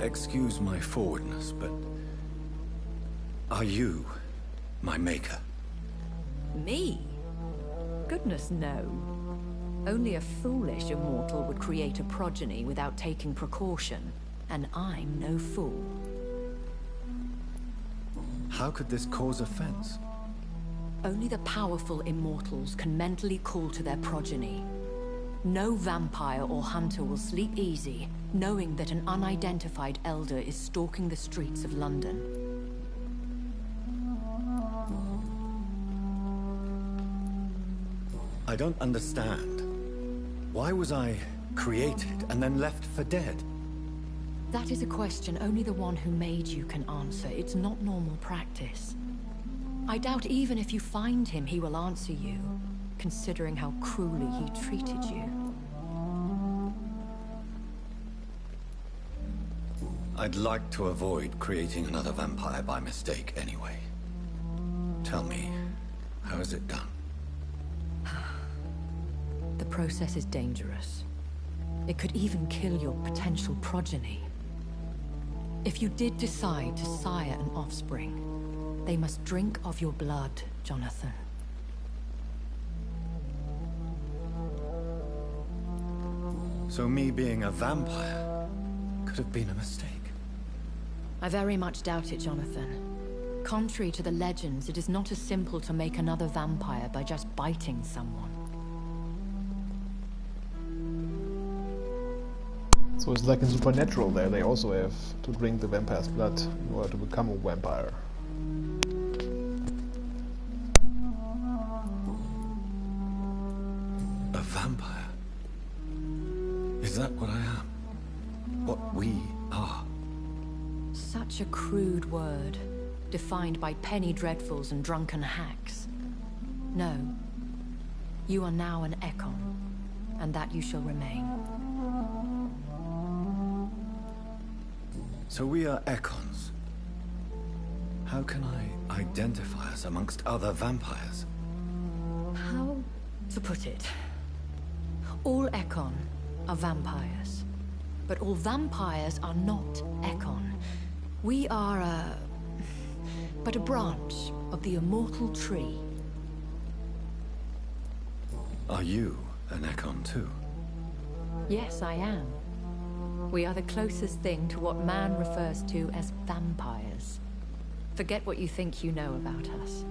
Excuse my forwardness, but are you my maker? Me? Goodness, no. Only a foolish immortal would create a progeny without taking precaution, and I'm no fool. How could this cause offense? Only the powerful immortals can mentally call to their progeny. No vampire or hunter will sleep easy, knowing that an unidentified elder is stalking the streets of London. I don't understand. Why was I created and then left for dead? That is a question only the one who made you can answer. It's not normal practice. I doubt even if you find him, he will answer you, considering how cruelly he treated you. I'd like to avoid creating another vampire by mistake anyway. Tell me, how is it done? The process is dangerous. It could even kill your potential progeny. If you did decide to sire an offspring, they must drink of your blood, Jonathan. So me being a vampire could have been a mistake. I very much doubt it, Jonathan. Contrary to the legends, it is not as simple to make another vampire by just biting someone. So it's like in Supernatural there, they also have to drink the vampire's blood in order to become a vampire. A vampire? Is that what I am? What we are? Such a crude word, defined by penny dreadfuls and drunken hacks. No. You are now an Ekon, and that you shall remain. So we are Ekons. How can I identify us amongst other vampires? How to put it? All Ekon are vampires. But all vampires are not Ekon. We are but a branch of the immortal tree. Are you an Ekon too? Yes, I am. We are the closest thing to what man refers to as vampires. Forget what you think you know about us.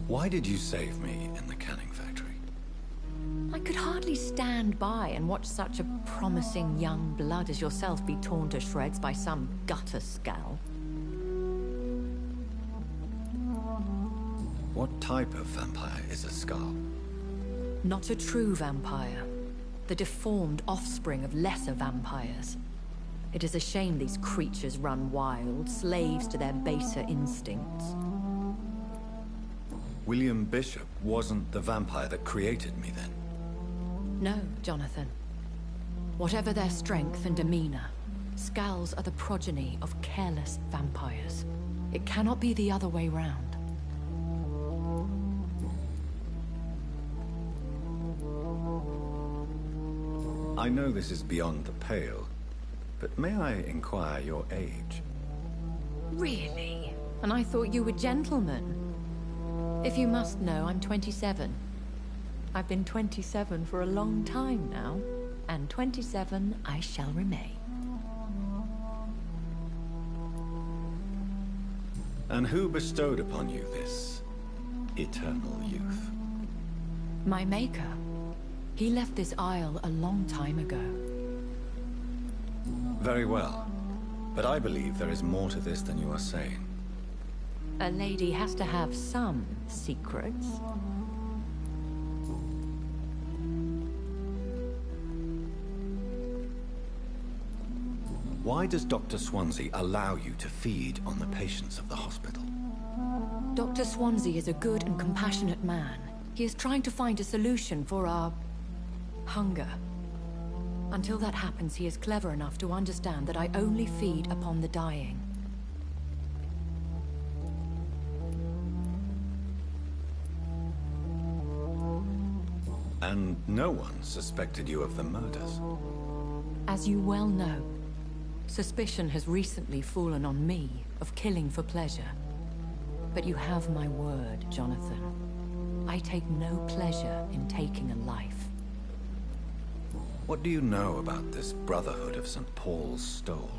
Why did you save me in the canning factory? I could hardly stand by and watch such a promising young blood as yourself be torn to shreds by some gutter scowl. What type of vampire is a Skull? Not a true vampire. The deformed offspring of lesser vampires. It is a shame these creatures run wild, slaves to their baser instincts. William Bishop wasn't the vampire that created me then? No, Jonathan. Whatever their strength and demeanor, Skulls are the progeny of careless vampires. It cannot be the other way round. I know this is beyond the pale, but may I inquire your age? Really? And I thought you were gentlemen. If you must know, I'm 27. I've been 27 for a long time now, and 27 I shall remain. And who bestowed upon you this eternal youth? My maker. He left this isle a long time ago. Very well. But I believe there is more to this than you are saying. A lady has to have some secrets. Why does Dr. Swansea allow you to feed on the patients of the hospital? Dr. Swansea is a good and compassionate man. He is trying to find a solution for our hunger. Until that happens, he is clever enough to understand that I only feed upon the dying. And no one suspected you of the murders. As you well know, suspicion has recently fallen on me of killing for pleasure. But you have my word, Jonathan. I take no pleasure in taking a life. What do you know about this Brotherhood of St. Paul's Stole?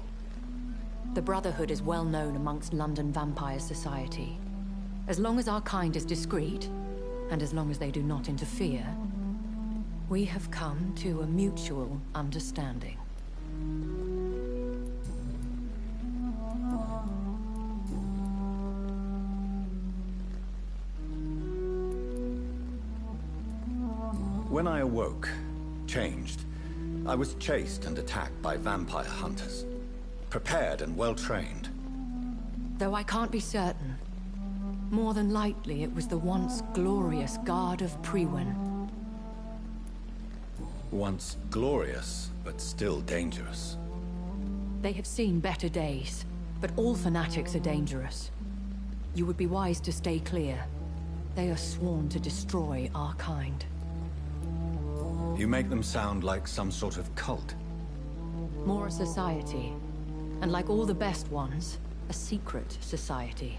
The Brotherhood is well known amongst London vampire society. As long as our kind is discreet, and as long as they do not interfere, we have come to a mutual understanding. When I awoke, changed, I was chased and attacked by vampire hunters. Prepared and well-trained. Though I can't be certain, more than likely it was the once glorious Guard of Priwen. Once glorious, but still dangerous. They have seen better days, but all fanatics are dangerous. You would be wise to stay clear. They are sworn to destroy our kind. You make them sound like some sort of cult. More a society. And like all the best ones, a secret society.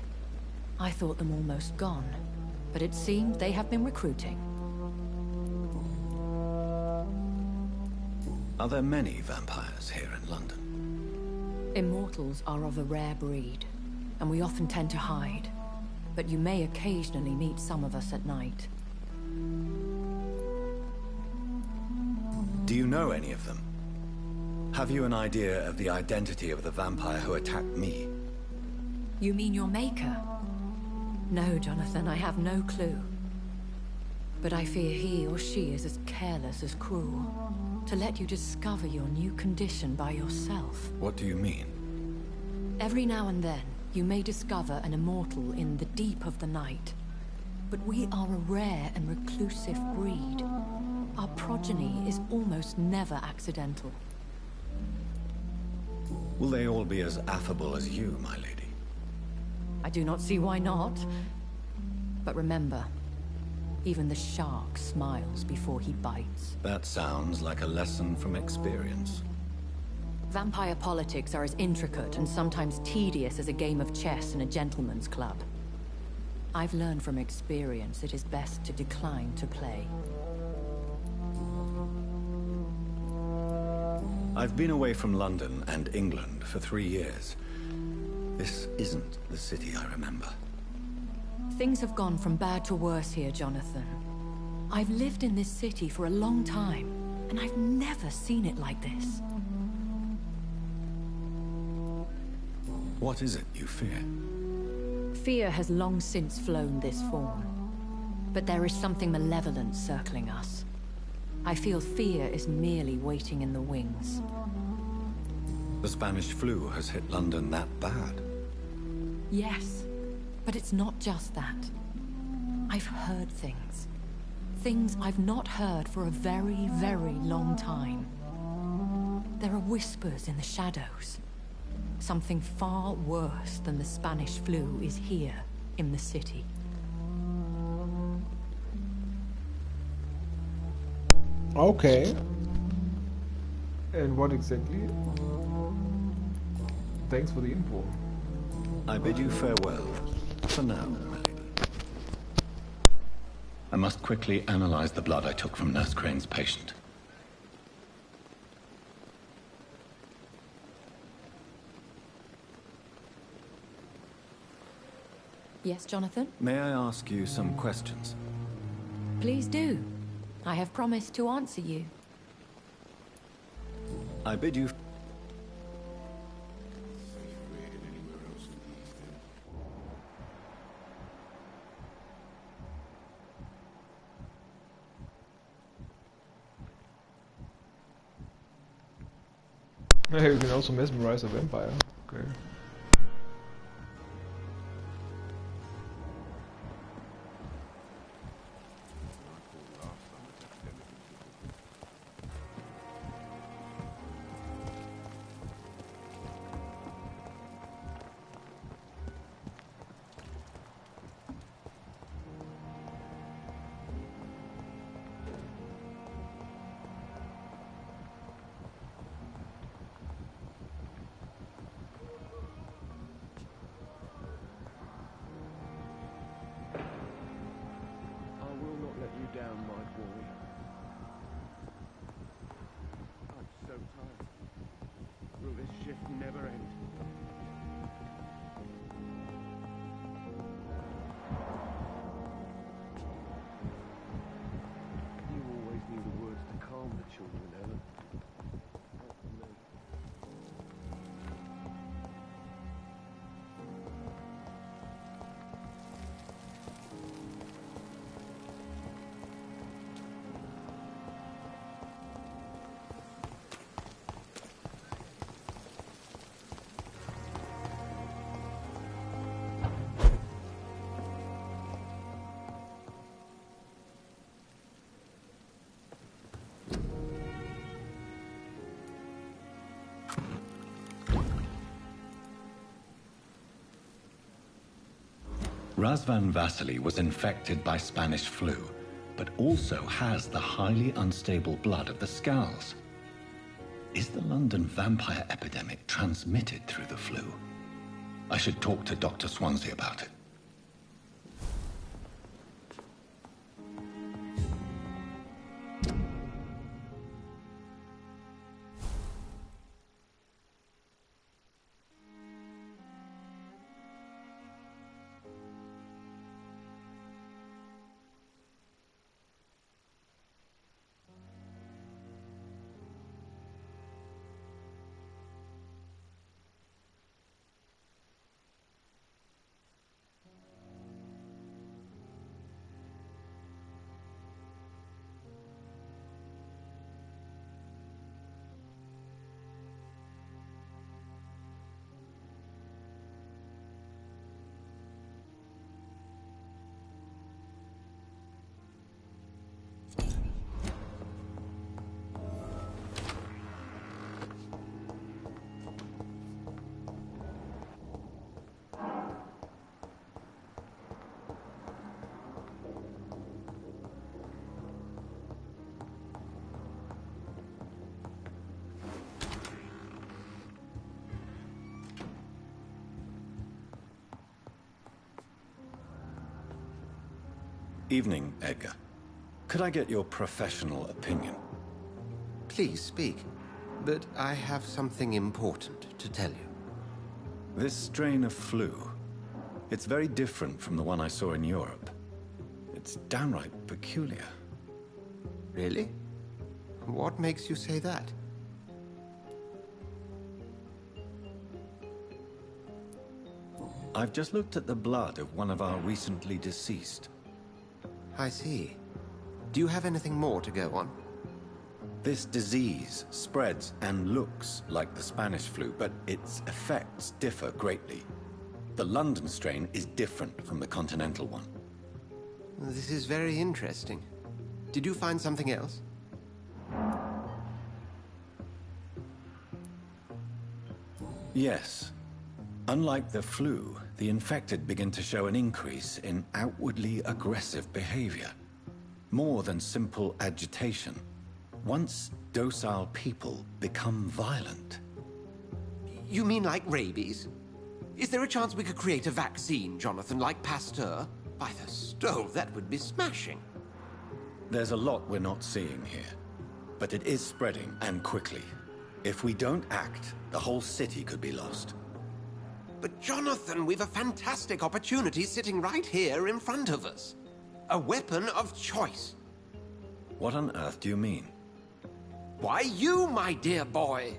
I thought them almost gone, but it seemed they have been recruiting. Are there many vampires here in London? Immortals are of a rare breed, and we often tend to hide. But you may occasionally meet some of us at night. Do you know any of them? Have you an idea of the identity of the vampire who attacked me? You mean your maker? No, Jonathan, I have no clue. But I fear he or she is as careless as cruel. To let you discover your new condition by yourself. What do you mean? Every now and then, you may discover an immortal in the deep of the night. But we are a rare and reclusive breed. Our progeny is almost never accidental. Will they all be as affable as you, my lady? I do not see why not. But remember, even the shark smiles before he bites. That sounds like a lesson from experience. Vampire politics are as intricate and sometimes tedious as a game of chess in a gentleman's club. I've learned from experience it is best to decline to play. I've been away from London and England for 3 years. This isn't the city I remember. Things have gone from bad to worse here, Jonathan. I've lived in this city for a long time, and I've never seen it like this. What is it you fear? Fear has long since flown this form. But there is something malevolent circling us. I feel fear is merely waiting in the wings. The Spanish flu has hit London that bad? Yes, but it's not just that. I've heard things. Things I've not heard for a very, very long time. There are whispers in the shadows. Something far worse than the Spanish flu is here in the city. Okay. And what exactly? Thanks for the info. I bid you farewell, for now, my lady. I must quickly analyze the blood I took from Nurse Crane's patient. Yes, Jonathan? May I ask you some questions? Please do. I have promised to answer you. I bid you... You can also mesmerize a vampire. Okay. Down, my boy. I'm so tired. Will this shift never end? You always knew the words to calm the children, Ellen. Not for me. Razvan Vasily was infected by Spanish flu, but also has the highly unstable blood of the Scowls. Is the London vampire epidemic transmitted through the flu? I should talk to Dr. Swansea about it. Evening, Edgar. Could I get your professional opinion? Please speak, but I have something important to tell you. This strain of flu, it's very different from the one I saw in Europe. It's downright peculiar. Really? What makes you say that? I've just looked at the blood of one of our recently deceased. I see. Do you have anything more to go on? This disease spreads and looks like the Spanish flu, but its effects differ greatly. The London strain is different from the continental one. This is very interesting. Did you find something else? Yes. Unlike the flu, the infected begin to show an increase in outwardly aggressive behavior. More than simple agitation. Once docile people become violent. You mean like rabies? Is there a chance we could create a vaccine, Jonathan, like Pasteur? By the stove, that would be smashing. There's a lot we're not seeing here. But it is spreading, and quickly. If we don't act, the whole city could be lost. But Jonathan, we've a fantastic opportunity sitting right here in front of us. A weapon of choice. What on earth do you mean? Why, you, my dear boy.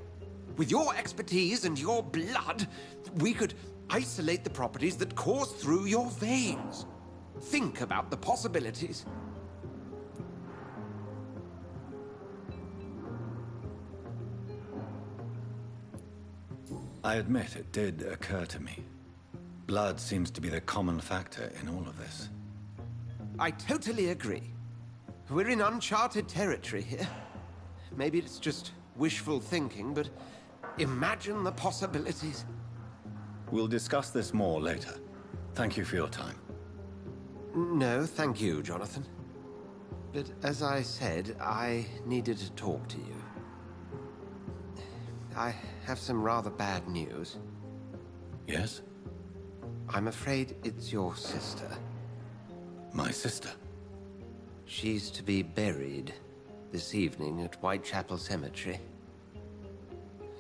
With your expertise and your blood, we could isolate the properties that course through your veins. Think about the possibilities. I admit it did occur to me. Blood seems to be the common factor in all of this. I totally agree. We're in uncharted territory here. Maybe it's just wishful thinking, but imagine the possibilities. We'll discuss this more later. Thank you for your time. No, thank you, Jonathan. But as I said, I needed to talk to you. I have some rather bad news. Yes? I'm afraid it's your sister. My sister? She's to be buried this evening at Whitechapel Cemetery.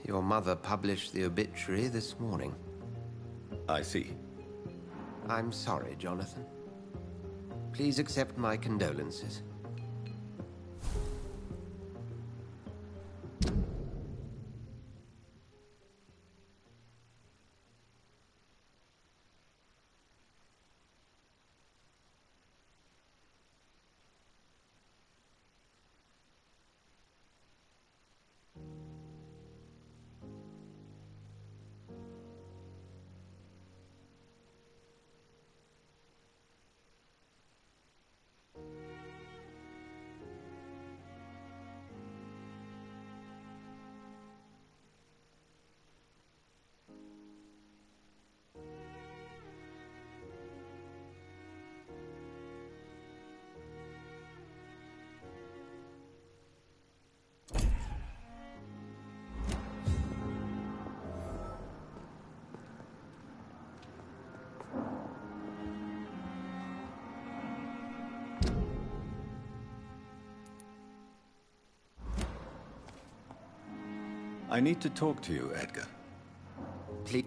Your mother published the obituary this morning. I see. I'm sorry, Jonathan. Please accept my condolences. I need to talk to you, Edgar. Please.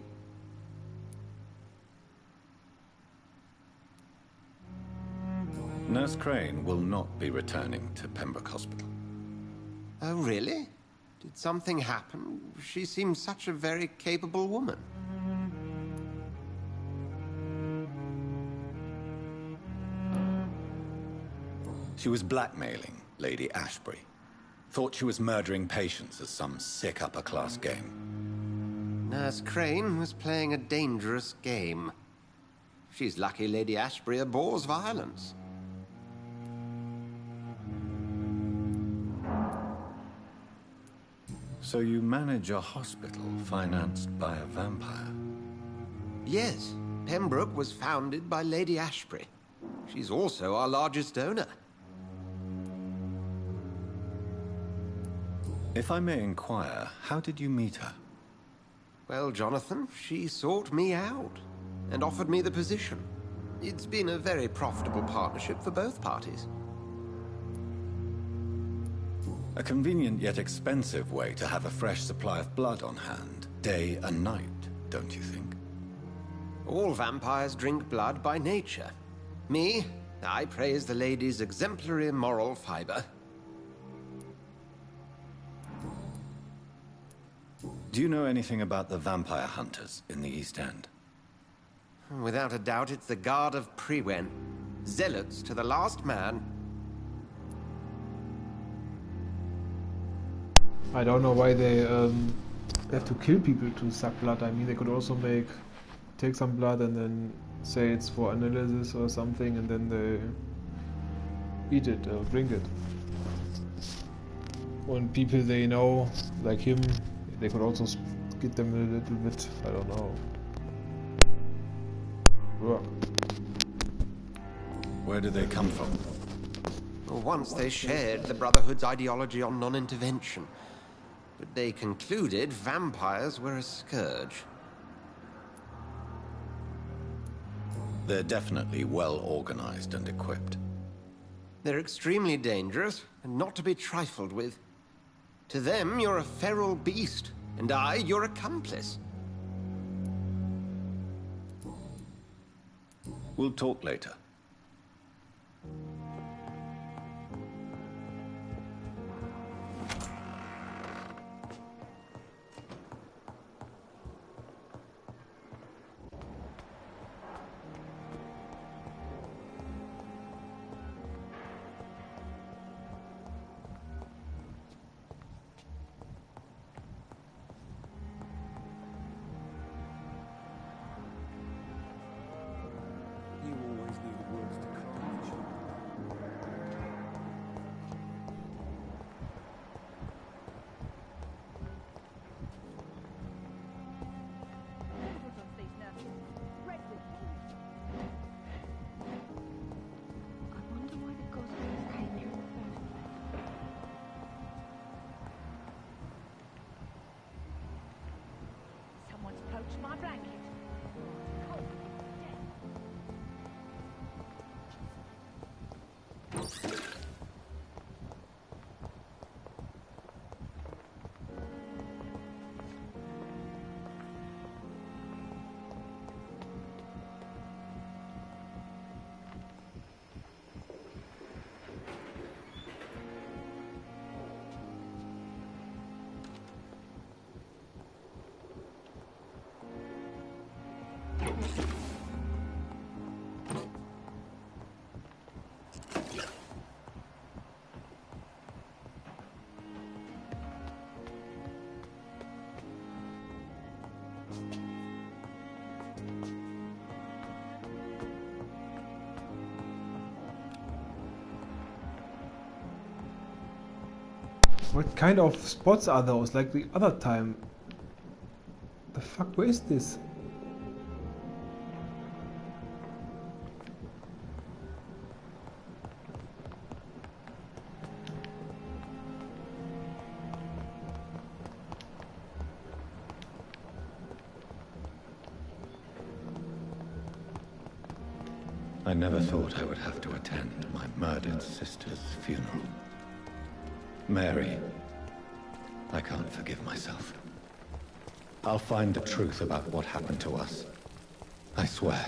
Nurse Crane will not be returning to Pembroke Hospital. Oh, really? Did something happen? She seems such a very capable woman. She was blackmailing Lady Ashbury. Thought she was murdering patients as some sick upper-class game. Nurse Crane was playing a dangerous game. She's lucky Lady Ashbury abhors violence. So you manage a hospital financed by a vampire? Yes, Pembroke was founded by Lady Ashbury. She's also our largest donor. If I may inquire, how did you meet her? Well, Jonathan, she sought me out and offered me the position. It's been a very profitable partnership for both parties. A convenient yet expensive way to have a fresh supply of blood on hand, day and night, don't you think? All vampires drink blood by nature. Me, I praise the lady's exemplary moral fiber. Do you know anything about the vampire hunters in the East End? Without a doubt, it's the Guard of Prewen. Zealots to the last man. I don't know why they have to kill people to suck blood. I mean, they could also take some blood and then say it's for analysis or something, and then they eat it or drink it. When people they know, like him, they could also get them a little bit, I don't know, work. Where do they come from? Once they shared the Brotherhood's ideology on non-intervention, but they concluded vampires were a scourge. They're definitely well organized and equipped. They're extremely dangerous and not to be trifled with. To them, you're a feral beast, and I, your accomplice. We'll talk later. What kind of spots are those? Like the other time. The fuck, where is this? I never thought I would have to attend my murdered sister's funeral. Mary, I can't forgive myself. I'll find the truth about what happened to us. I swear.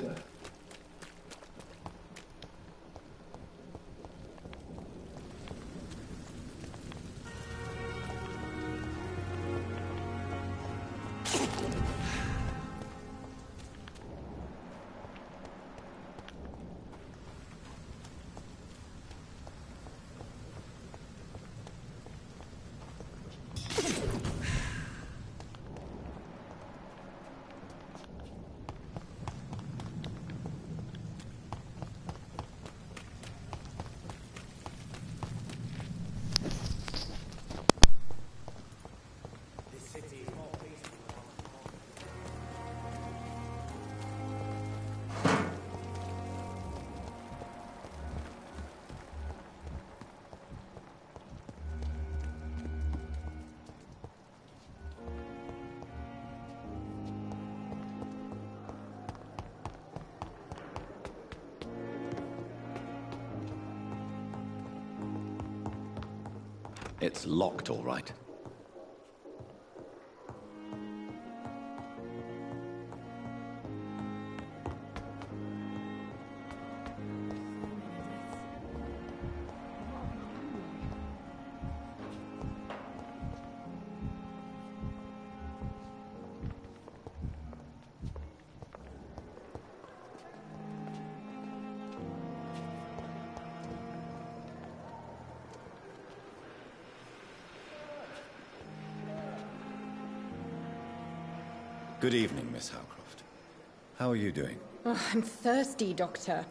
It's locked, all right. Good evening, Miss Howcroft. How are you doing? Oh, I'm thirsty, Doctor.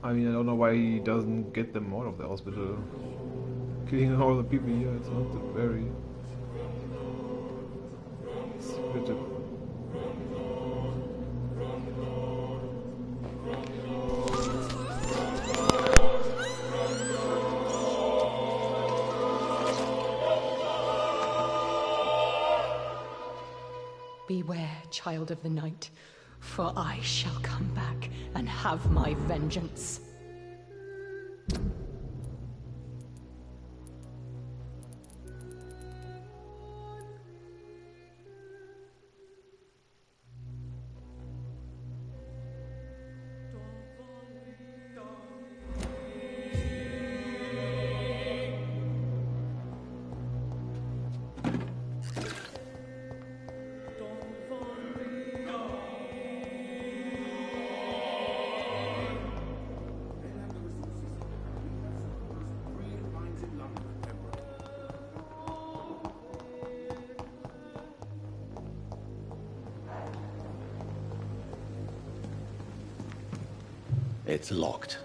I mean, I don't know why he doesn't get them out of the hospital. Killing all the people here, it's not very... Beware, child of the night, for I shall come back and have my vengeance. It's locked.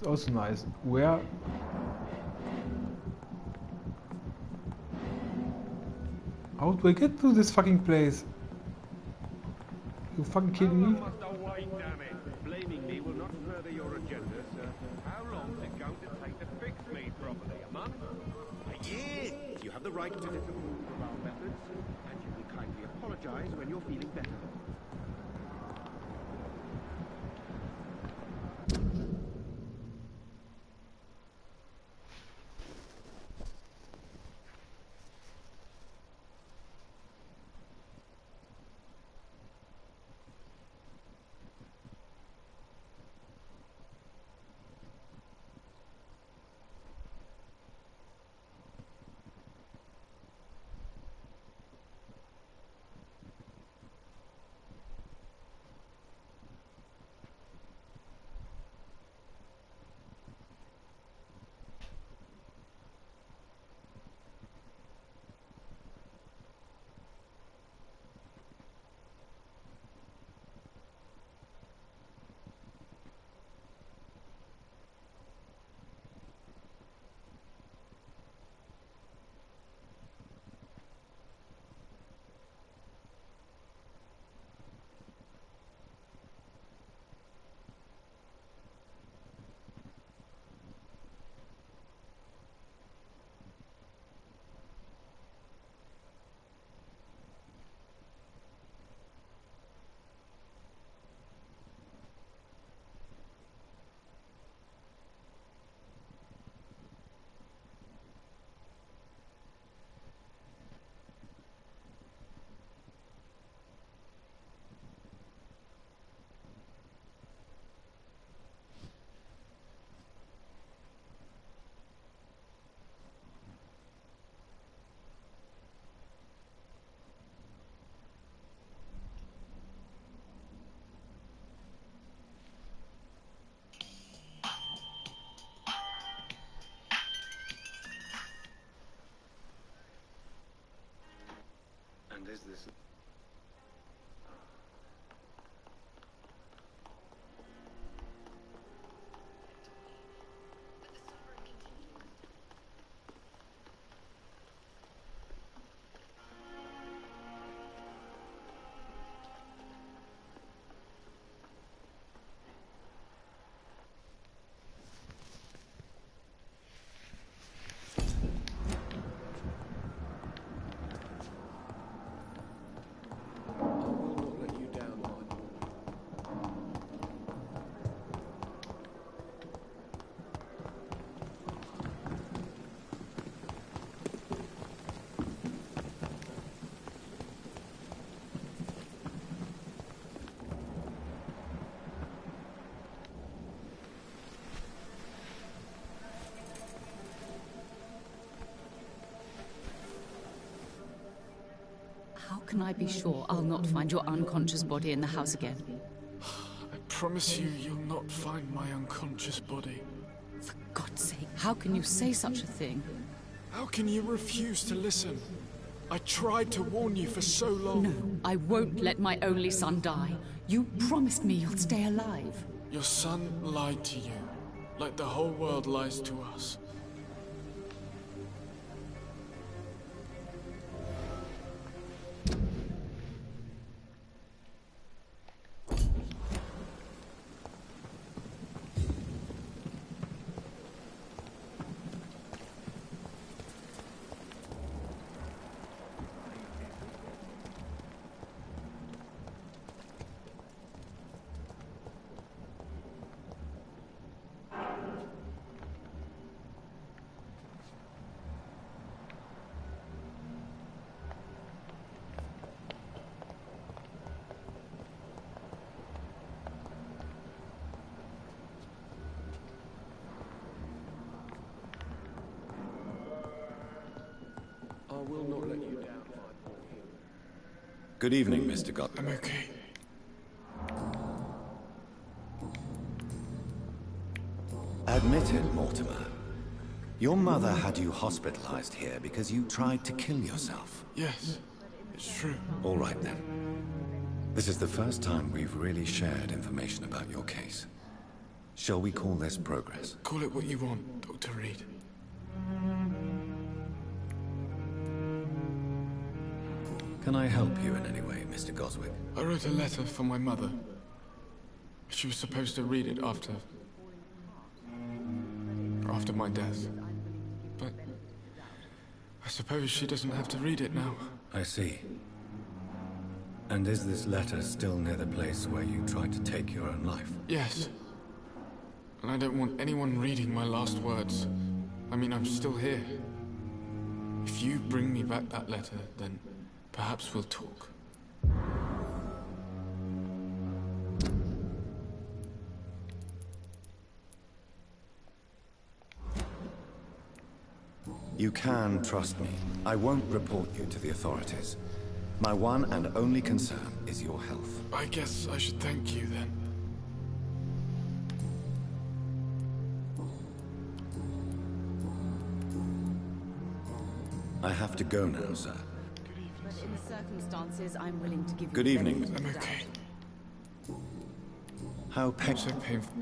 It's also nice. Where? How do I get to this fucking place? You fucking kidding me? Blaming me will not further your agenda, sir. How long is it going to take to fix me properly? A month? A year? You have the right to disapprove of our methods, and you will kindly apologize when you're feeling better. And is this... How can I be sure I'll not find your unconscious body in the house again? I promise you, you'll not find my unconscious body. For God's sake, how can you say such a thing? How can you refuse to listen? I tried to warn you for so long. No, I won't let my only son die. You promised me you'll stay alive. Your son lied to you, like the whole world lies to us. I will not let you down. Good evening, Mr. Gottlieb. I'm okay. Admit it, Mortimer. Your mother had you hospitalized here because you tried to kill yourself. Yes, it's true. All right, then. This is the first time we've really shared information about your case. Shall we call this progress? Call it what you want, Dr. Reed. Can I help you in any way, Mr. Goswick? I wrote a letter for my mother. She was supposed to read it after my death. But I suppose she doesn't have to read it now. I see. And is this letter still near the place where you tried to take your own life? Yes. And I don't want anyone reading my last words. I mean, I'm still here. If you bring me back that letter, then perhaps we'll talk. You can trust me. I won't report you to the authorities. My one and only concern is your health. I guess I should thank you then. I have to go now, sir. But in the circumstances, I'm willing to give you... Good evening. I'm okay. How So painful.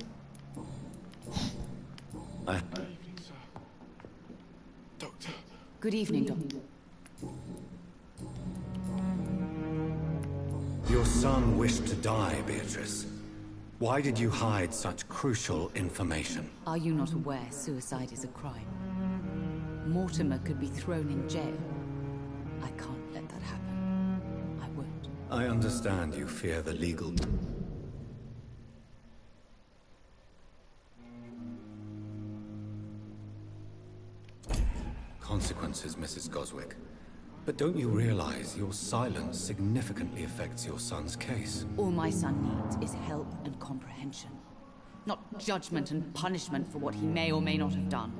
I... Good evening, sir. Doctor. Good evening, Doctor. Your son wished to die, Beatrice. Why did you hide such crucial information? Are you not aware suicide is a crime? Mortimer could be thrown in jail. I can't let that happen. I won't. I understand you fear the legal... consequences, Mrs. Goswick. But don't you realize your silence significantly affects your son's case? All my son needs is help and comprehension. Not judgment and punishment for what he may or may not have done.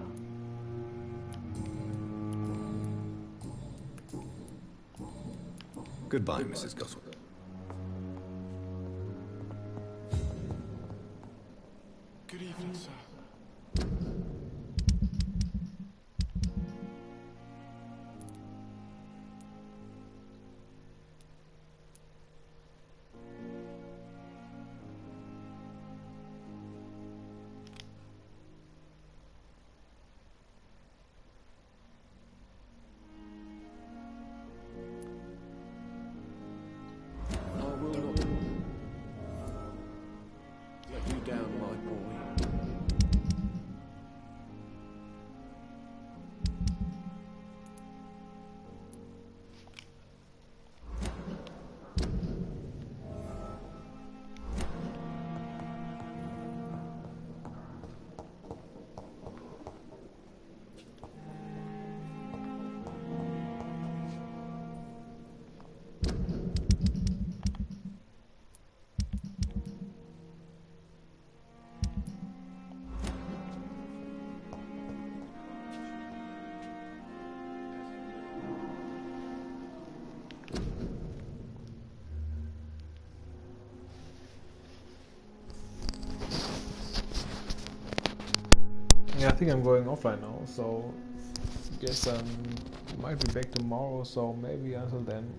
Goodbye, Mrs. Goswick. Good evening, sir. Yeah, I think I'm going offline now, so guess might be back tomorrow, so maybe until then